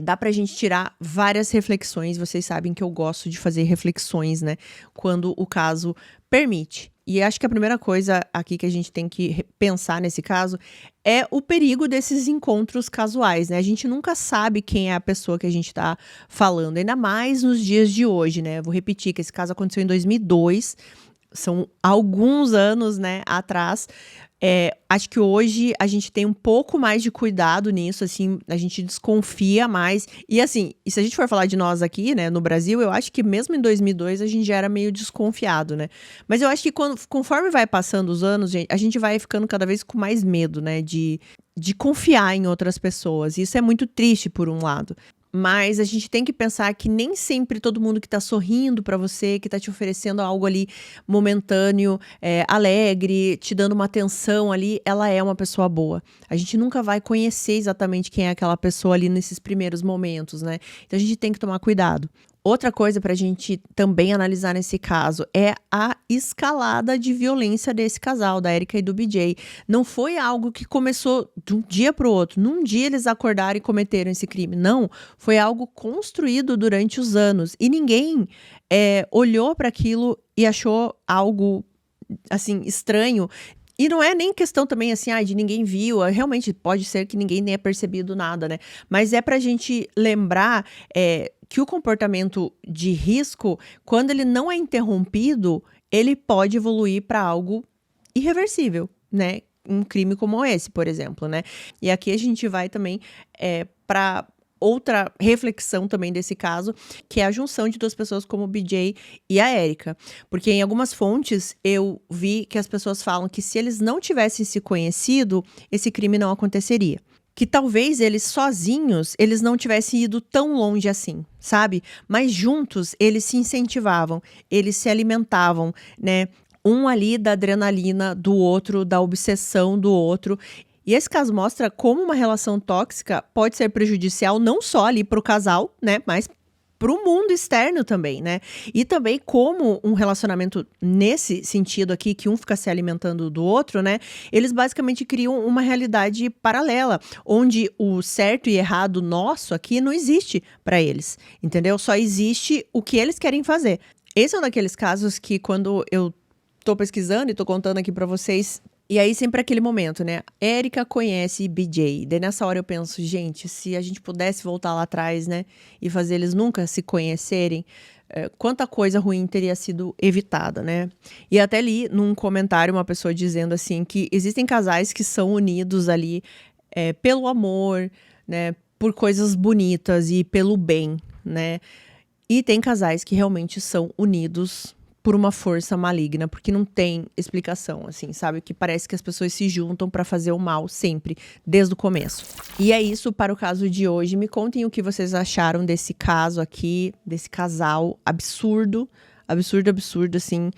Dá pra gente tirar várias reflexões. Vocês sabem que eu gosto de fazer reflexões, né? Quando o caso permite. E acho que a primeira coisa aqui que a gente tem que pensar nesse caso é o perigo desses encontros casuais, né? A gente nunca sabe quem é a pessoa que a gente tá falando, ainda mais nos dias de hoje, né? Vou repetir que esse caso aconteceu em 2002, são alguns anos, né, atrás. Acho que hoje a gente tem um pouco mais de cuidado nisso, assim, a gente desconfia mais. E assim, e se a gente for falar de nós aqui, né, no Brasil, eu acho que mesmo em 2002 a gente já era meio desconfiado, né? Mas eu acho que conforme vai passando os anos, a gente vai ficando cada vez com mais medo, né, de confiar em outras pessoas. Isso é muito triste, por um lado. Mas a gente tem que pensar que nem sempre todo mundo que tá sorrindo pra você, que tá te oferecendo algo ali momentâneo, alegre, te dando uma atenção ali, ela é uma pessoa boa. A gente nunca vai conhecer exatamente quem é aquela pessoa ali nesses primeiros momentos, né? Então a gente tem que tomar cuidado. Outra coisa pra gente também analisar nesse caso é a escalada de violência desse casal, da Erika e do BJ. Não foi algo que começou de um dia pro outro. Num dia eles acordaram e cometeram esse crime. Não, foi algo construído durante os anos. E ninguém olhou para aquilo e achou algo, assim, estranho. E não é nem questão também, assim, de ninguém viu. Realmente pode ser que ninguém tenha percebido nada, né? Mas é pra gente lembrar que o comportamento de risco, quando ele não é interrompido, ele pode evoluir para algo irreversível, né? Um crime como esse, por exemplo, né? E aqui a gente vai também para outra reflexão também desse caso, que é a junção de duas pessoas como o BJ e a Erika. Porque em algumas fontes eu vi que as pessoas falam que se eles não tivessem se conhecido, esse crime não aconteceria. Que talvez eles sozinhos, eles não tivessem ido tão longe assim, sabe? Mas juntos, eles se incentivavam, eles se alimentavam, né? Um ali da adrenalina do outro, da obsessão do outro. E esse caso mostra como uma relação tóxica pode ser prejudicial não só ali pro casal, né? Mas para o mundo externo também, né? E também como um relacionamento nesse sentido aqui, que um fica se alimentando do outro, né? Eles basicamente criam uma realidade paralela, onde o certo e errado nosso aqui não existe para eles, entendeu? Só existe o que eles querem fazer. Esse é um daqueles casos que quando eu tô pesquisando e tô contando aqui para vocês, e aí sempre aquele momento, né? Erika conhece BJ. Daí nessa hora eu penso, gente, se a gente pudesse voltar lá atrás, né? E fazer eles nunca se conhecerem, quanta coisa ruim teria sido evitada, né? E até li num comentário uma pessoa dizendo assim que existem casais que são unidos ali pelo amor, né? Por coisas bonitas e pelo bem, né? E tem casais que realmente são unidos por uma força maligna, porque não tem explicação, assim, sabe? Que parece que as pessoas se juntam pra fazer o mal sempre, desde o começo. E é isso para o caso de hoje. Me contem o que vocês acharam desse caso aqui, desse casal absurdo, assim.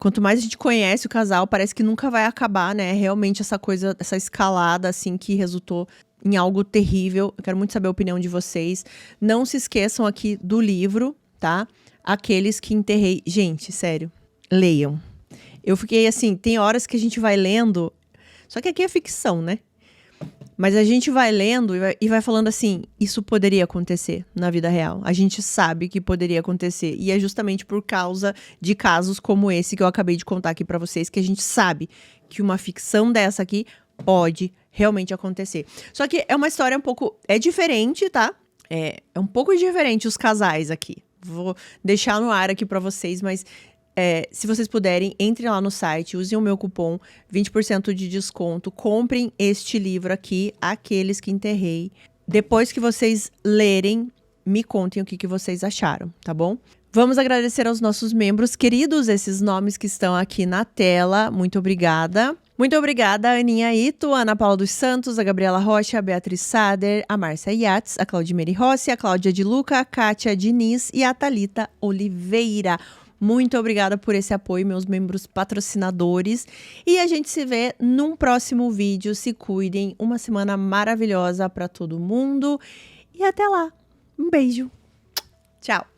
Quanto mais a gente conhece o casal, parece que nunca vai acabar, né? Realmente essa coisa, essa escalada, assim, que resultou em algo terrível. Eu quero muito saber a opinião de vocês. Não se esqueçam aqui do livro, tá? Aqueles que enterrei. Gente, sério, leiam. Eu fiquei assim, tem horas que a gente vai lendo, só que aqui é ficção, né? Mas a gente vai lendo e vai falando assim, isso poderia acontecer na vida real. A gente sabe que poderia acontecer. E é justamente por causa de casos como esse que eu acabei de contar aqui pra vocês, que a gente sabe que uma ficção dessa aqui pode realmente acontecer. Só que é uma história um pouco... É diferente, tá? É um pouco diferente os casais aqui. Vou deixar no ar aqui pra vocês, mas se vocês puderem, entrem lá no site, usem o meu cupom 20% de desconto, comprem este livro aqui, Aqueles que Enterrei. Depois que vocês lerem, me contem o que vocês acharam, tá bom? Vamos agradecer aos nossos membros queridos, esses nomes que estão aqui na tela. Muito obrigada. Muito obrigada a Aninha Ito, a Ana Paula dos Santos, a Gabriela Rocha, a Beatriz Sader, a Márcia Yates, a Claudimere Rossi, a Cláudia de Luca, a Kátia Diniz e a Thalita Oliveira. Muito obrigada por esse apoio, meus membros patrocinadores. E a gente se vê num próximo vídeo. Se cuidem. Uma semana maravilhosa para todo mundo. E até lá. Um beijo. Tchau.